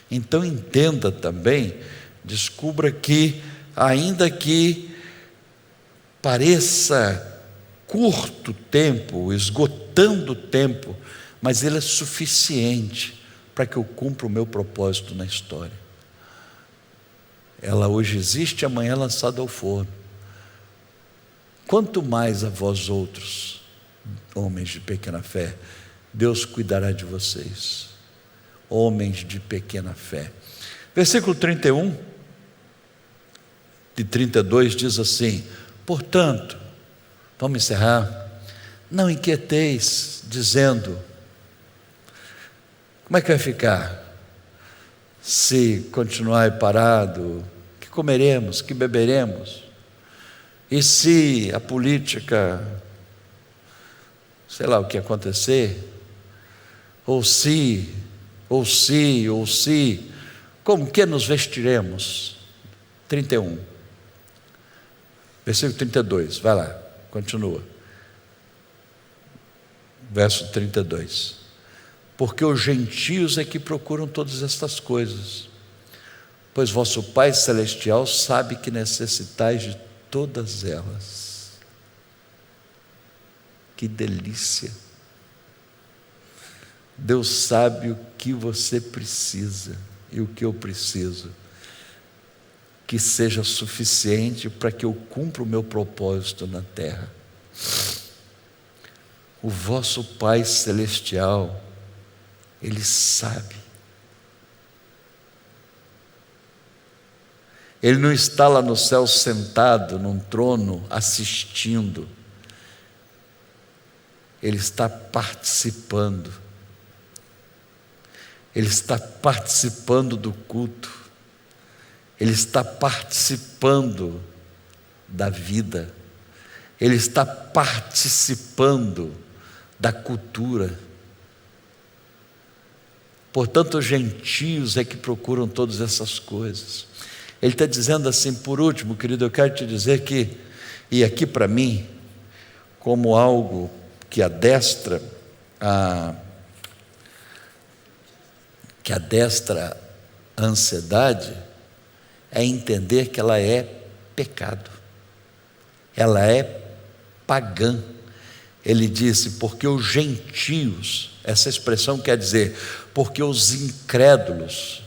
então entenda também, descubra que, ainda que pareça curto tempo, esgotando o tempo, mas ele é suficiente para que eu cumpra o meu propósito na história. Ela hoje existe, amanhã é lançada ao forno. Quanto mais a vós outros, homens de pequena fé, Deus cuidará de vocês, homens de pequena fé. Versículo 31 de 32 diz assim: portanto, vamos encerrar, não inquieteis, dizendo: como é que vai ficar? Se continuar parado, que comeremos, que beberemos? E se a política, sei lá o que acontecer, ou se, como que nos vestiremos? 31, versículo 32, vai lá, continua, verso 32. Porque os gentios é que procuram todas estas coisas, pois vosso Pai Celestial sabe que necessitais de todas elas. Que delícia! Deus sabe o que você precisa e o que eu preciso, que seja suficiente para que eu cumpra o meu propósito na terra. O vosso Pai Celestial, Ele sabe. Ele não está lá no céu sentado num trono assistindo. Ele está participando. Ele está participando do culto. Ele está participando da vida. Ele está participando da cultura. Portanto, os gentios é que procuram todas essas coisas. Ele está dizendo assim, por último, querido, eu quero te dizer que, e aqui para mim, como algo que adestra a ansiedade, é entender que ela é pecado, ela é pagã. Ele disse, porque os gentios, essa expressão quer dizer, porque os incrédulos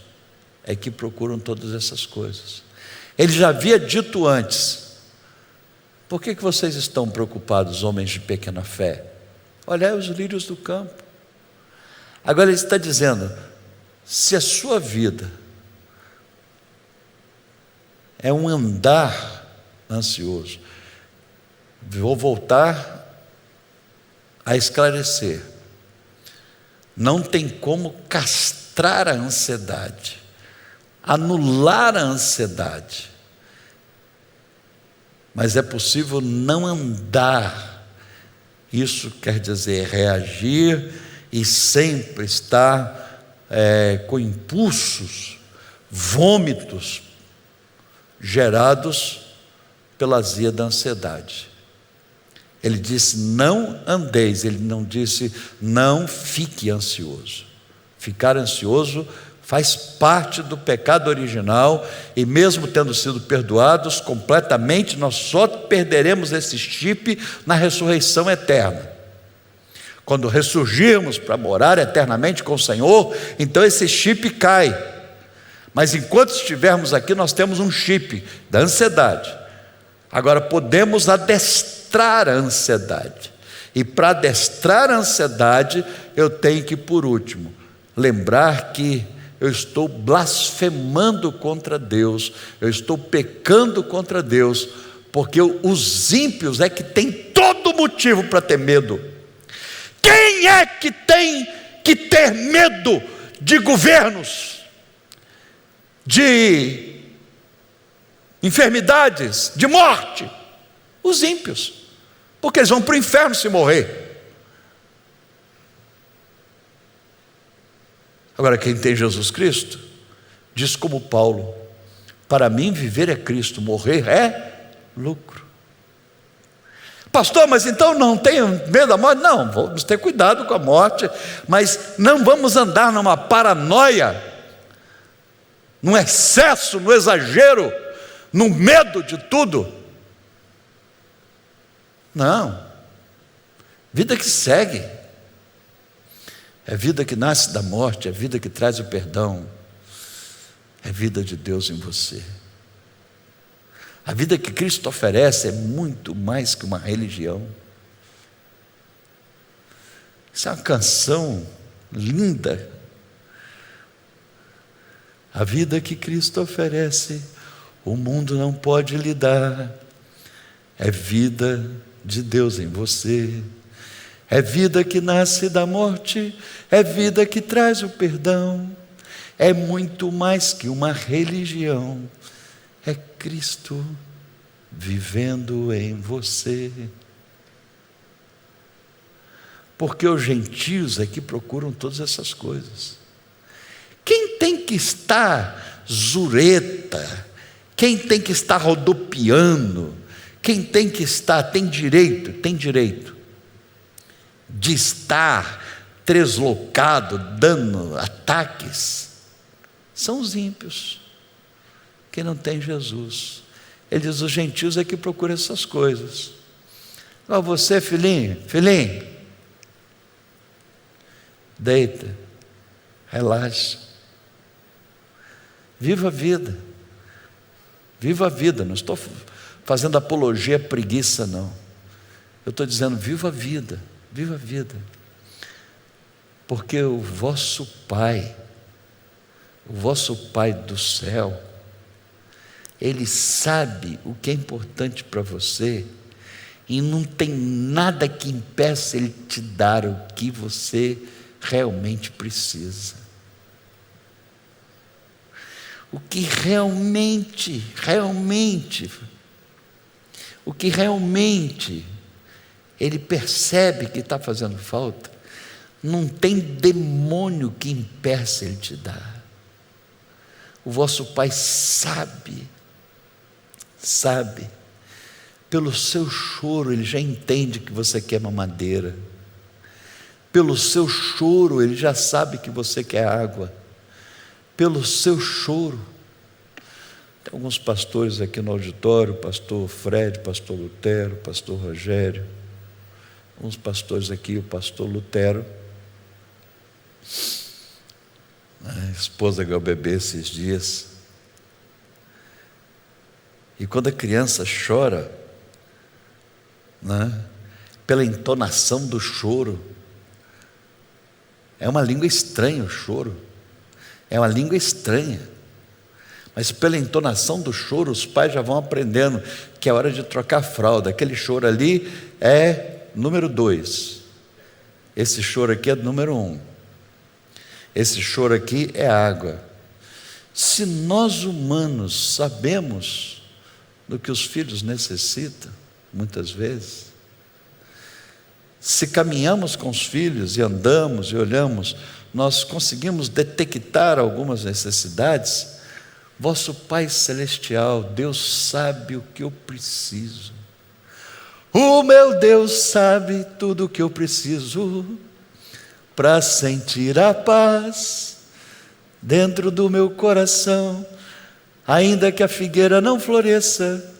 é que procuram todas essas coisas. Ele já havia dito antes: por que vocês estão preocupados, homens de pequena fé? Olhai os lírios do campo. Agora ele está dizendo, se a sua vida é um andar ansioso, vou voltar a esclarecer, não tem como castrar a ansiedade, anular a ansiedade, mas é possível não andar Isso quer dizer reagir e sempre estar com impulsos, vômitos gerados pela azia da ansiedade. Ele disse: não andeis, ele não disse não fique ansioso. Ficar ansioso faz parte do pecado original, e mesmo tendo sido perdoados completamente, nós só perderemos esse chip na ressurreição eterna. Quando ressurgirmos para morar eternamente com o Senhor, então esse chip cai. Mas enquanto estivermos aqui, nós temos um chip da ansiedade. Agora podemos adestrar a ansiedade, e para adestrar a ansiedade, eu tenho que, por último, lembrar que eu estou blasfemando contra Deus, eu estou pecando contra Deus, porque os ímpios é que tem todo motivo para ter medo. Quem é que tem que ter medo de governos, de enfermidades, de morte? Os ímpios, porque eles vão para o inferno se morrer. Agora, quem tem Jesus Cristo, diz como Paulo: para mim viver é Cristo, morrer é lucro. Pastor, mas então não tenho medo da morte? Não, vamos ter cuidado com a morte, mas não vamos andar numa paranoia, num excesso, no exagero, no medo de tudo. Não, vida que segue, é vida que nasce da morte, é vida que traz o perdão, é vida de Deus em você. A vida que Cristo oferece é muito mais que uma religião. Isso é uma canção linda. A vida que Cristo oferece, o mundo não pode lhe dar. É vida de Deus em você. É vida que nasce da morte, é vida que traz o perdão. É muito mais que uma religião. É Cristo vivendo em você. Porque os gentios é que procuram todas essas coisas. Quem tem que estar zureta, quem tem que estar rodopiando, quem tem que estar, tem direito de estar deslocado, dando ataques, são os ímpios. Quem não tem Jesus. Ele diz: os gentios é que procuram essas coisas. Ó, você, filhinho, deita, relaxa, viva a vida, não estou fazendo apologia à preguiça, não. Eu estou dizendo: viva a vida, porque o vosso Pai do céu, Ele sabe o que é importante para você, e não tem nada que impeça Ele te dar o que você realmente precisa. O que realmente Ele percebe que está fazendo falta, não tem demônio que impeça Ele te dar. O vosso Pai sabe, pelo seu choro Ele já entende que você quer mamadeira, pelo seu choro Ele já sabe que você quer água, pelo seu choro. Tem alguns pastores aqui no auditório, pastor Fred, pastor Lutero, pastor Rogério, alguns pastores aqui, o pastor Lutero, a esposa ganhou bebê esses dias, e quando a criança chora, pela entonação do choro, é uma língua estranha o choro, é uma língua estranha, mas pela entonação do choro, os pais já vão aprendendo que é hora de trocar a fralda. Aquele choro ali é número 2, esse choro aqui é número 1, esse choro aqui é água. Se nós humanos sabemos do que os filhos necessitam, muitas vezes, Se caminhamos com os filhos e andamos e olhamos, nós conseguimos detectar algumas necessidades. Vosso Pai Celestial, Deus sabe o que eu preciso. O meu Deus sabe tudo o que eu preciso para sentir a paz dentro do meu coração, ainda que a figueira não floresça,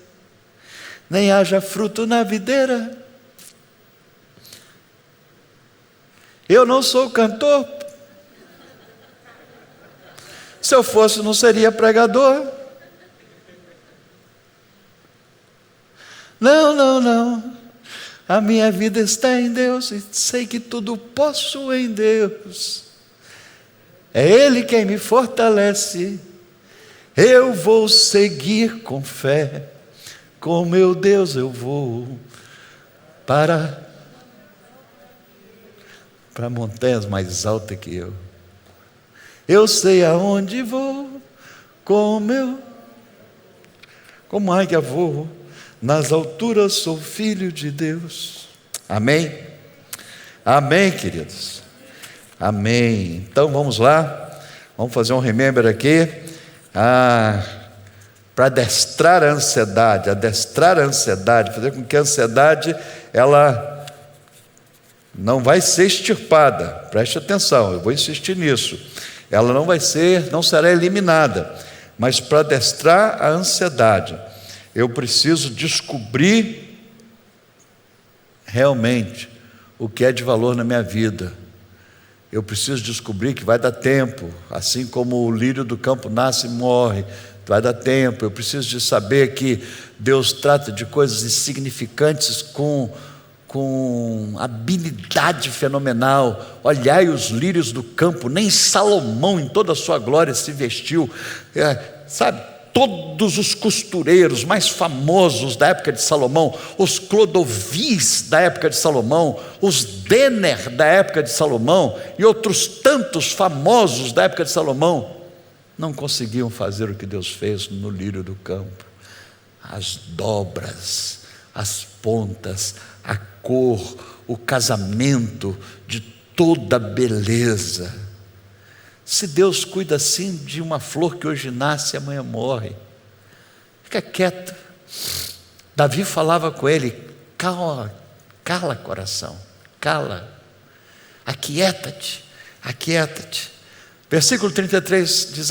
nem haja fruto na videira. Eu não sou cantor. Se eu fosse, não seria pregador. Não. A minha vida está em Deus e sei que tudo posso em Deus. É Ele quem me fortalece. Eu vou seguir com fé. Com meu Deus eu vou para montanhas mais altas que eu. Eu sei aonde vou, como águia vou, nas alturas sou filho de Deus. Amém? Amém, queridos? Amém. Então vamos lá, vamos fazer um remember aqui, para adestrar a ansiedade, fazer com que a ansiedade, ela não vai ser extirpada. Preste atenção, eu vou insistir nisso. Ela não será eliminada, mas para adestrar a ansiedade, eu preciso descobrir realmente o que é de valor na minha vida. Eu preciso descobrir que vai dar tempo, assim como o lírio do campo nasce e morre, vai dar tempo. Eu preciso de saber que Deus trata de coisas insignificantes com habilidade fenomenal. Olhai os lírios do campo, nem Salomão em toda a sua glória se vestiu. Todos os costureiros mais famosos da época de Salomão, os Clodovis da época de Salomão, os Denner da época de Salomão e outros tantos famosos da época de Salomão, não conseguiam fazer o que Deus fez no lírio do campo. As dobras, as pontas, a cor, o casamento de toda beleza. Se Deus cuida assim de uma flor que hoje nasce e amanhã morre, fica quieto. Davi falava com ele: cala coração, cala, aquieta-te. Versículo 33 diz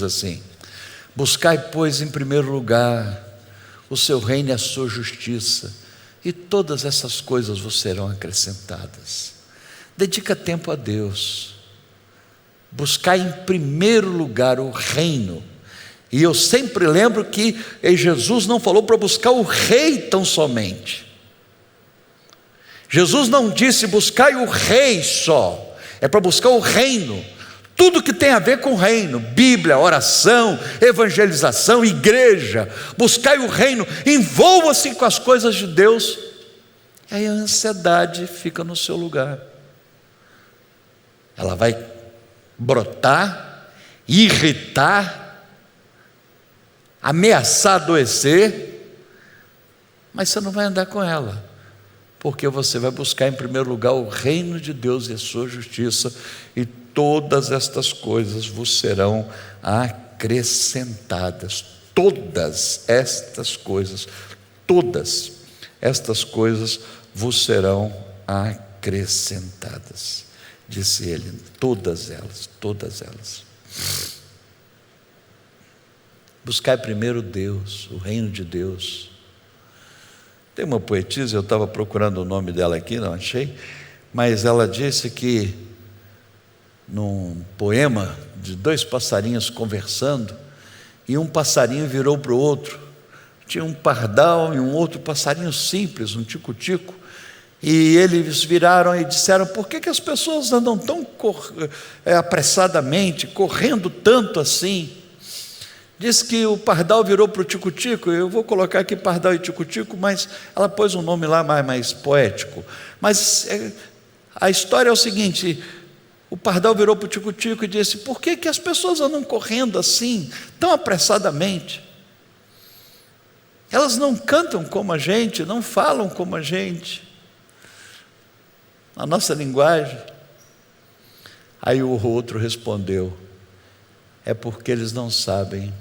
assim, buscai, pois, em primeiro lugar o seu reino e a sua justiça, e todas essas coisas vos serão acrescentadas. Dedica tempo a Deus, buscar em primeiro lugar o reino. E eu sempre lembro que Jesus não falou para buscar o rei tão somente. Jesus não disse buscai o rei só, é para buscar o reino. Tudo que tem a ver com o reino, Bíblia, oração, evangelização, igreja, buscai o reino, envolva-se com as coisas de Deus. Aí a ansiedade fica no seu lugar. Ela vai brotar, irritar, ameaçar adoecer, mas você não vai andar com ela, porque você vai buscar em primeiro lugar o reino de Deus e a sua justiça, e todas estas coisas vos serão acrescentadas. Todas estas coisas vos serão acrescentadas. Disse ele, todas elas. Buscai primeiro Deus, o reino de Deus. Tem uma poetisa, eu estava procurando o nome dela aqui, não achei, mas ela disse que num poema de dois passarinhos conversando, e um passarinho virou para o outro, tinha um pardal e um outro passarinho simples, um tico-tico, e eles viraram e disseram: por que as pessoas andam tão apressadamente, correndo tanto assim? Diz que o pardal virou para o tico-tico. Eu vou colocar aqui pardal e tico-tico, mas ela pôs um nome lá mais poético. Mas a história é o seguinte: o pardal virou para o tico-tico e disse: por que as pessoas andam correndo assim, tão apressadamente? Elas não cantam como a gente, não falam como a gente, a nossa linguagem. Aí o outro respondeu: é porque eles não sabem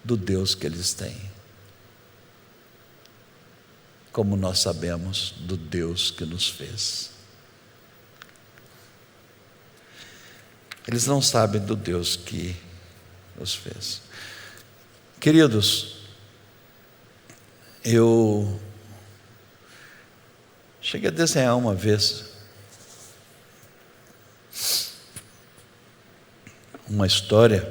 do Deus que eles têm, como nós sabemos do Deus que nos fez. Eles não sabem do Deus que nos fez. Queridos, eu cheguei a desenhar uma vez uma história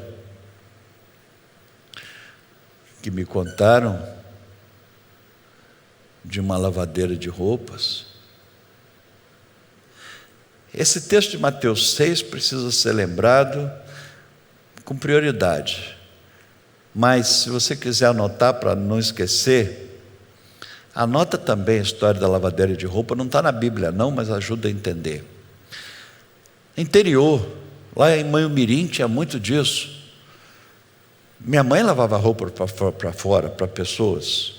que me contaram de uma lavadeira de roupas. Esse texto de Mateus 6 precisa ser lembrado com prioridade. Mas se você quiser anotar para não esquecer, anota também a história da lavadeira de roupa. Não está na Bíblia não, mas ajuda a entender. Interior, lá em Manhumirim tinha muito disso. Minha mãe lavava roupa para fora, para pessoas.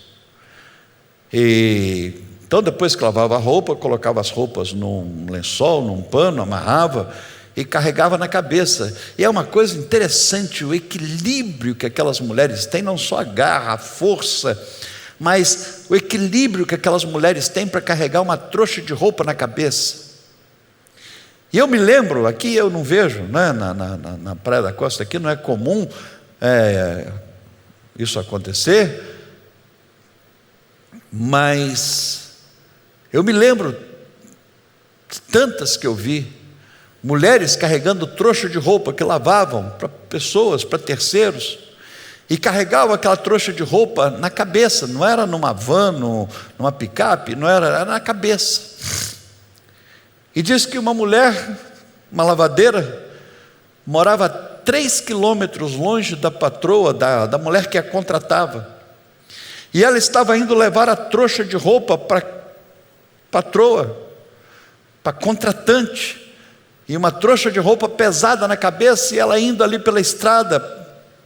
Então depois que lavava a roupa, colocava as roupas num lençol, num pano, amarrava e carregava na cabeça. E é uma coisa interessante o equilíbrio que aquelas mulheres têm, não só a garra, a força, mas o equilíbrio que aquelas mulheres têm para carregar uma trouxa de roupa na cabeça. E eu me lembro, aqui eu não vejo, né, na Praia da Costa, aqui não é comum isso acontecer, mas eu me lembro de tantas que eu vi, mulheres carregando trouxa de roupa que lavavam para pessoas, para terceiros, e carregavam aquela trouxa de roupa na cabeça, não era numa van, numa picape, não era na cabeça. E diz que uma mulher, uma lavadeira, morava 3 quilômetros longe da patroa, da mulher que a contratava, e ela estava indo levar a trouxa de roupa para patroa, para contratante, e uma trouxa de roupa pesada na cabeça, e ela indo ali pela estrada,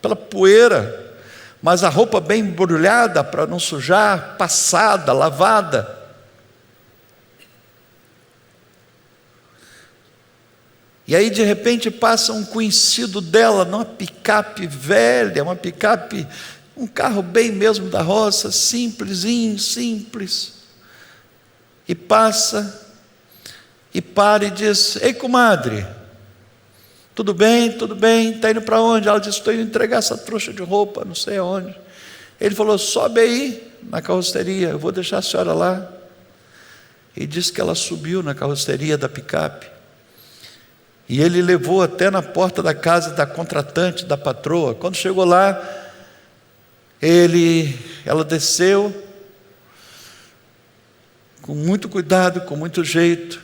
pela poeira, mas a roupa bem embrulhada para não sujar, passada, lavada. E aí de repente passa um conhecido dela, numa picape velha, uma picape, um carro bem mesmo da roça, simplesinho, simples, e passa, e para e diz: ei comadre, tudo bem, está indo para onde? Ela disse: estou indo entregar essa trouxa de roupa, não sei aonde. Ele falou: sobe aí na carroceria, eu vou deixar a senhora lá. E disse que ela subiu na carroceria da picape, e ele levou até na porta da casa da contratante, da patroa. Quando chegou lá, ela desceu com muito cuidado, com muito jeito,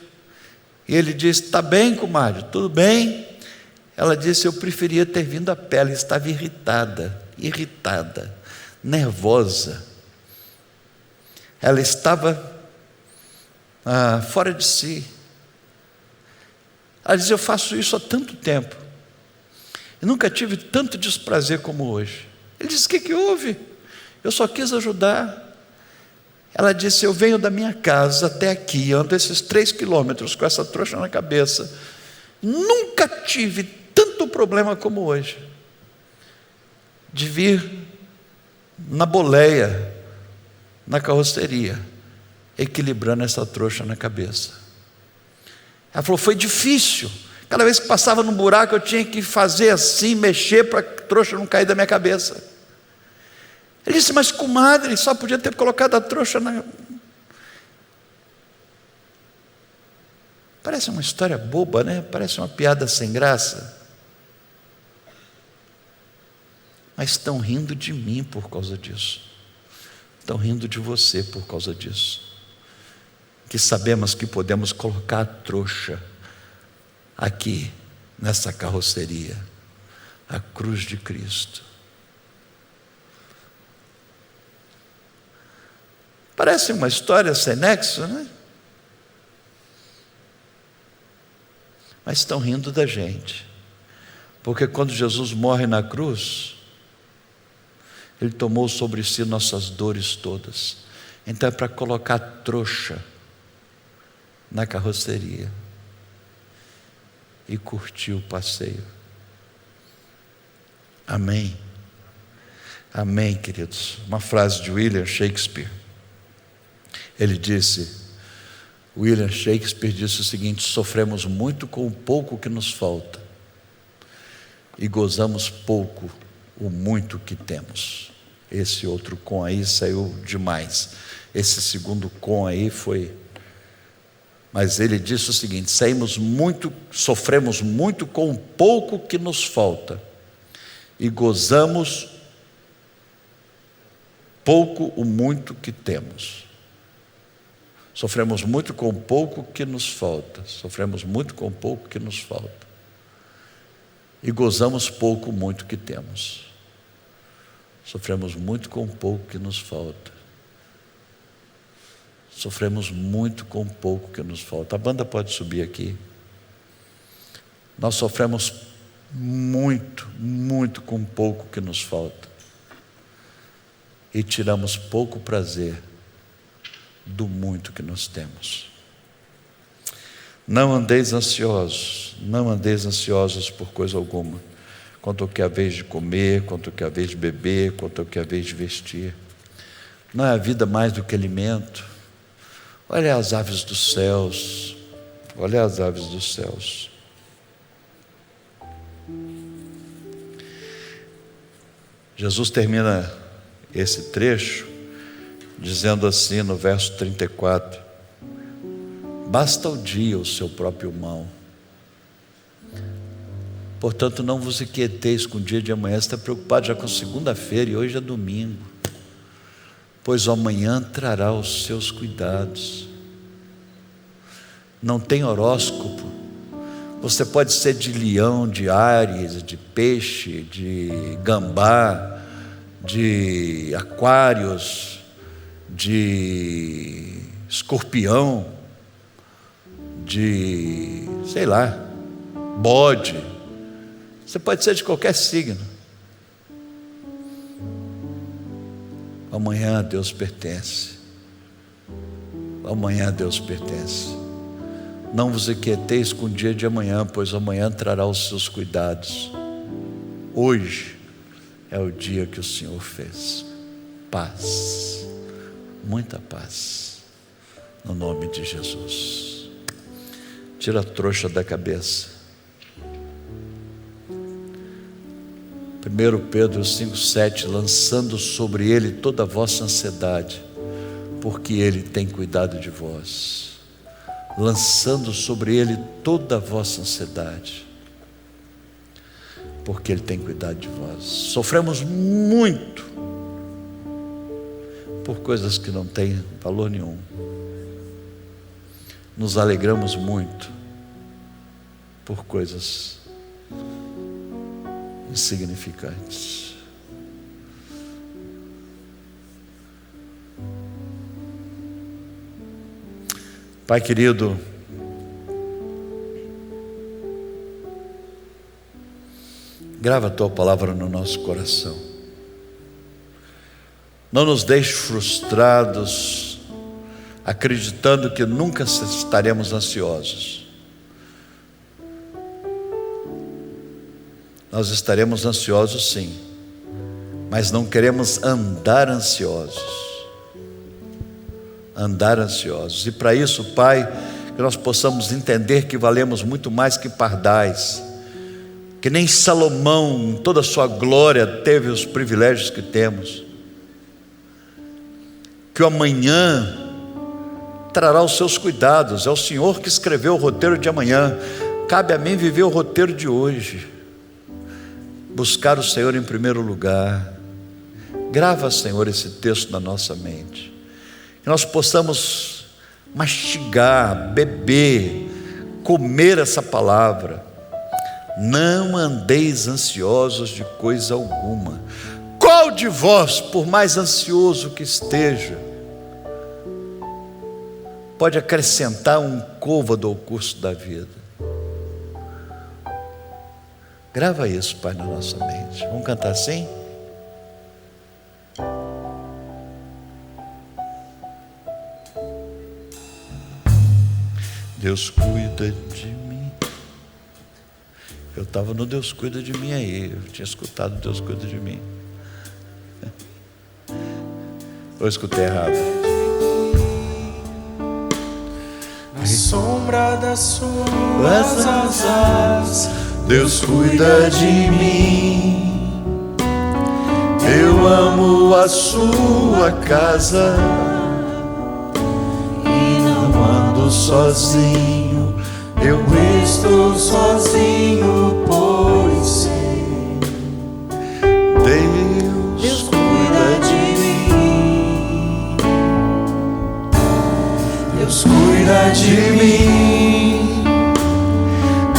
e ele disse: está bem, comadre, tudo bem? Ela disse: eu preferia ter vindo a pé. Ela estava irritada, nervosa, ela estava fora de si. Ela diz: eu faço isso há tanto tempo, e nunca tive tanto desprazer como hoje. Ele disse: o que houve? Eu só quis ajudar. Ela disse: eu venho da minha casa até aqui, ando esses 3 quilômetros com essa trouxa na cabeça, nunca tive tanto problema como hoje, de vir na boleia, na carroceria, equilibrando essa trouxa na cabeça. Ela falou: foi difícil, cada vez que passava num buraco eu tinha que fazer assim, mexer para a trouxa não cair da minha cabeça. Ele disse: mas comadre, só podia ter colocado a trouxa na... Parece uma história boba, né? Parece uma piada sem graça. Mas estão rindo de mim por causa disso, estão rindo de você por causa disso, que sabemos que podemos colocar a trouxa aqui nessa carroceria, a cruz de Cristo. Parece uma história sem nexo, né? Mas estão rindo da gente, porque quando Jesus morre na cruz, Ele tomou sobre si nossas dores todas. Então é para colocar trouxa na carroceria e curtir o passeio. Amém? Amém, queridos. Uma frase de William Shakespeare. William Shakespeare disse o seguinte: sofremos muito com o pouco que nos falta e gozamos pouco o muito que temos. Esse outro com aí saiu demais. Esse segundo com aí foi. Mas ele disse o seguinte: sofremos muito com o pouco que nos falta e gozamos pouco o muito que temos. Sofremos muito com o pouco que nos falta. Sofremos muito com o pouco que nos falta. E gozamos pouco o muito que temos. Sofremos muito com o pouco que nos falta. Sofremos muito com o pouco que nos falta. A banda pode subir aqui. Nós sofremos muito, muito com o pouco que nos falta. E tiramos pouco prazer do muito que nós temos. Não andeis ansiosos por coisa alguma, quanto ao que é a vez de comer, quanto ao que é a vez de beber, quanto ao que é a vez de vestir. Não é a vida mais do que alimento? Olha as aves dos céus, olha as aves dos céus. Jesus termina esse trecho dizendo assim no verso 34: basta o dia o seu próprio mal. Portanto, não vos inquieteis com o dia de amanhã. Você está preocupado já com segunda-feira e hoje é domingo, pois o amanhã trará os seus cuidados. Não tem horóscopo. Você pode ser de leão, de Áries, de peixe, de gambá, de aquários, de escorpião, de, sei lá, bode. Você pode ser de qualquer signo. Amanhã a Deus pertence. Amanhã a Deus pertence. Não vos inquieteis com o dia de amanhã, pois amanhã trará os seus cuidados. Hoje é o dia que o Senhor fez. Paz, muita paz, no nome de Jesus. Tira a trouxa da cabeça. 1 Pedro 5,7: lançando sobre ele toda a vossa ansiedade, porque ele tem cuidado de vós. Lançando sobre ele toda a vossa ansiedade, porque ele tem cuidado de vós. Sofremos muito por coisas que não têm valor nenhum. Nos alegramos muito por coisas insignificantes. Pai querido, grava a Tua palavra no nosso coração. Não nos deixe frustrados, acreditando que nunca estaremos ansiosos. Nós estaremos ansiosos sim, mas não queremos andar ansiosos. E para isso, Pai, que nós possamos entender que valemos muito mais que pardais, que nem Salomão, em toda a sua glória, teve os privilégios que temos, que o amanhã trará os seus cuidados. É o Senhor que escreveu o roteiro de amanhã, cabe a mim viver o roteiro de hoje, buscar o Senhor em primeiro lugar. Grava, Senhor, esse texto na nossa mente, que nós possamos mastigar, beber, comer essa palavra. Não andeis ansiosos de coisa alguma. Qual de vós, por mais ansioso que esteja, pode acrescentar um côvado ao curso da vida? Grava isso, Pai, na nossa mente. Vamos cantar assim? Deus cuida de mim. Eu estava no Deus cuida de mim aí. Eu tinha escutado Deus cuida de mim. Eu escutei errado. Na sombra das suas asas, Deus cuida de mim. Eu amo a sua casa e não ando sozinho. Eu estou sozinho, pois sei. Deus cuida de mim. Deus cuida de mim.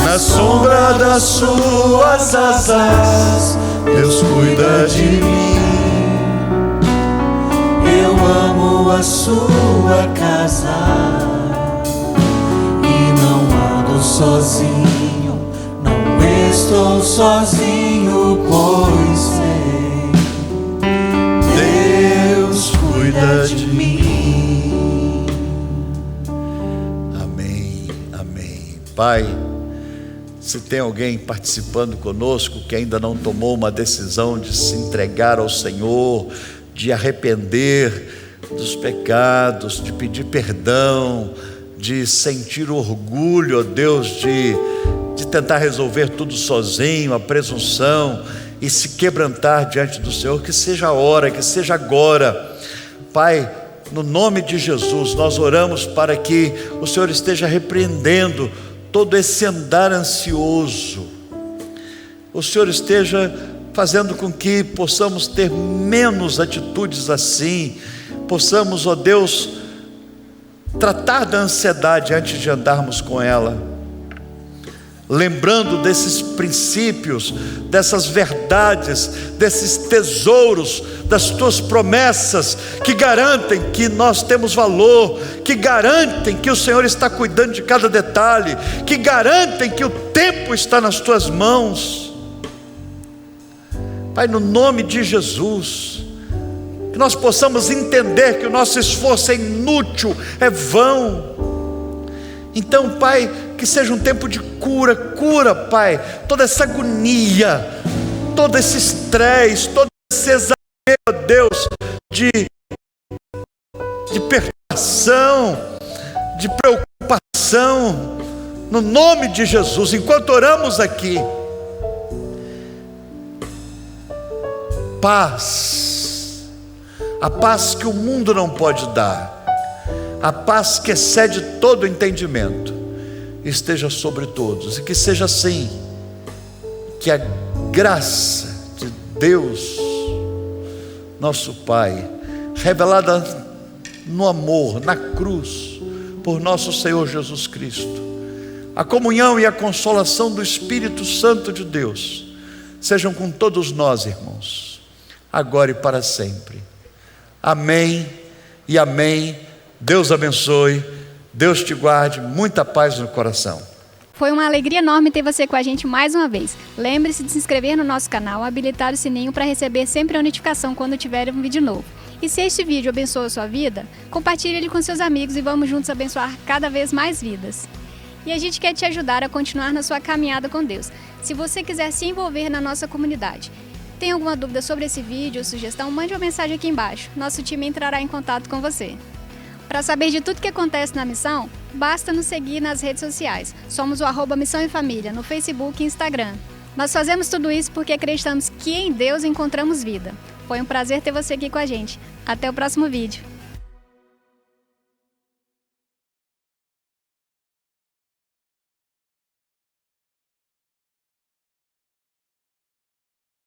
Na sombra das suas asas, Deus cuida de mim. Eu amo a sua casa e não ando sozinho, não estou sozinho, pois sei. Deus cuida de mim. Amém, amém. Pai, se tem alguém participando conosco que ainda não tomou uma decisão de se entregar ao Senhor, de arrepender dos pecados, de pedir perdão, de sentir orgulho, ó Deus, de tentar resolver tudo sozinho, a presunção, e se quebrantar diante do Senhor, que seja a hora, que seja agora. Pai, no nome de Jesus, nós oramos para que o Senhor esteja repreendendo todo esse andar ansioso, o Senhor esteja fazendo com que possamos ter menos atitudes assim, possamos, ó Deus, tratar da ansiedade antes de andarmos com ela, lembrando desses princípios, dessas verdades, desses tesouros, das tuas promessas, que garantem que nós temos valor, que garantem que o Senhor está cuidando de cada detalhe, que garantem que o tempo está nas tuas mãos. Pai, no nome de Jesus, que nós possamos entender que o nosso esforço é inútil, é vão. Então, Pai, que seja um tempo de cura, Pai, toda essa agonia, todo esse estresse, todo esse exagero, Deus, de perturbação, de preocupação, no nome de Jesus, enquanto oramos aqui, paz, a paz que o mundo não pode dar, a paz que excede todo entendimento, esteja sobre todos, e que seja assim, que a graça de Deus, nosso Pai, revelada no amor, na cruz, por nosso Senhor Jesus Cristo, a comunhão e a consolação do Espírito Santo de Deus, sejam com todos nós, irmãos, agora e para sempre. Amém e amém. Deus abençoe, Deus te guarde, muita paz no coração. Foi uma alegria enorme ter você com a gente mais uma vez. Lembre-se de se inscrever no nosso canal, habilitar o sininho para receber sempre a notificação quando tiver um vídeo novo. E se este vídeo abençoa a sua vida, compartilhe ele com seus amigos e vamos juntos abençoar cada vez mais vidas. E a gente quer te ajudar a continuar na sua caminhada com Deus. Se você quiser se envolver na nossa comunidade, tem alguma dúvida sobre esse vídeo ou sugestão, mande uma mensagem aqui embaixo. Nosso time entrará em contato com você. Para saber de tudo que acontece na missão, basta nos seguir nas redes sociais. Somos o @Missão em Família, no Facebook e Instagram. Nós fazemos tudo isso porque acreditamos que em Deus encontramos vida. Foi um prazer ter você aqui com a gente. Até o próximo vídeo.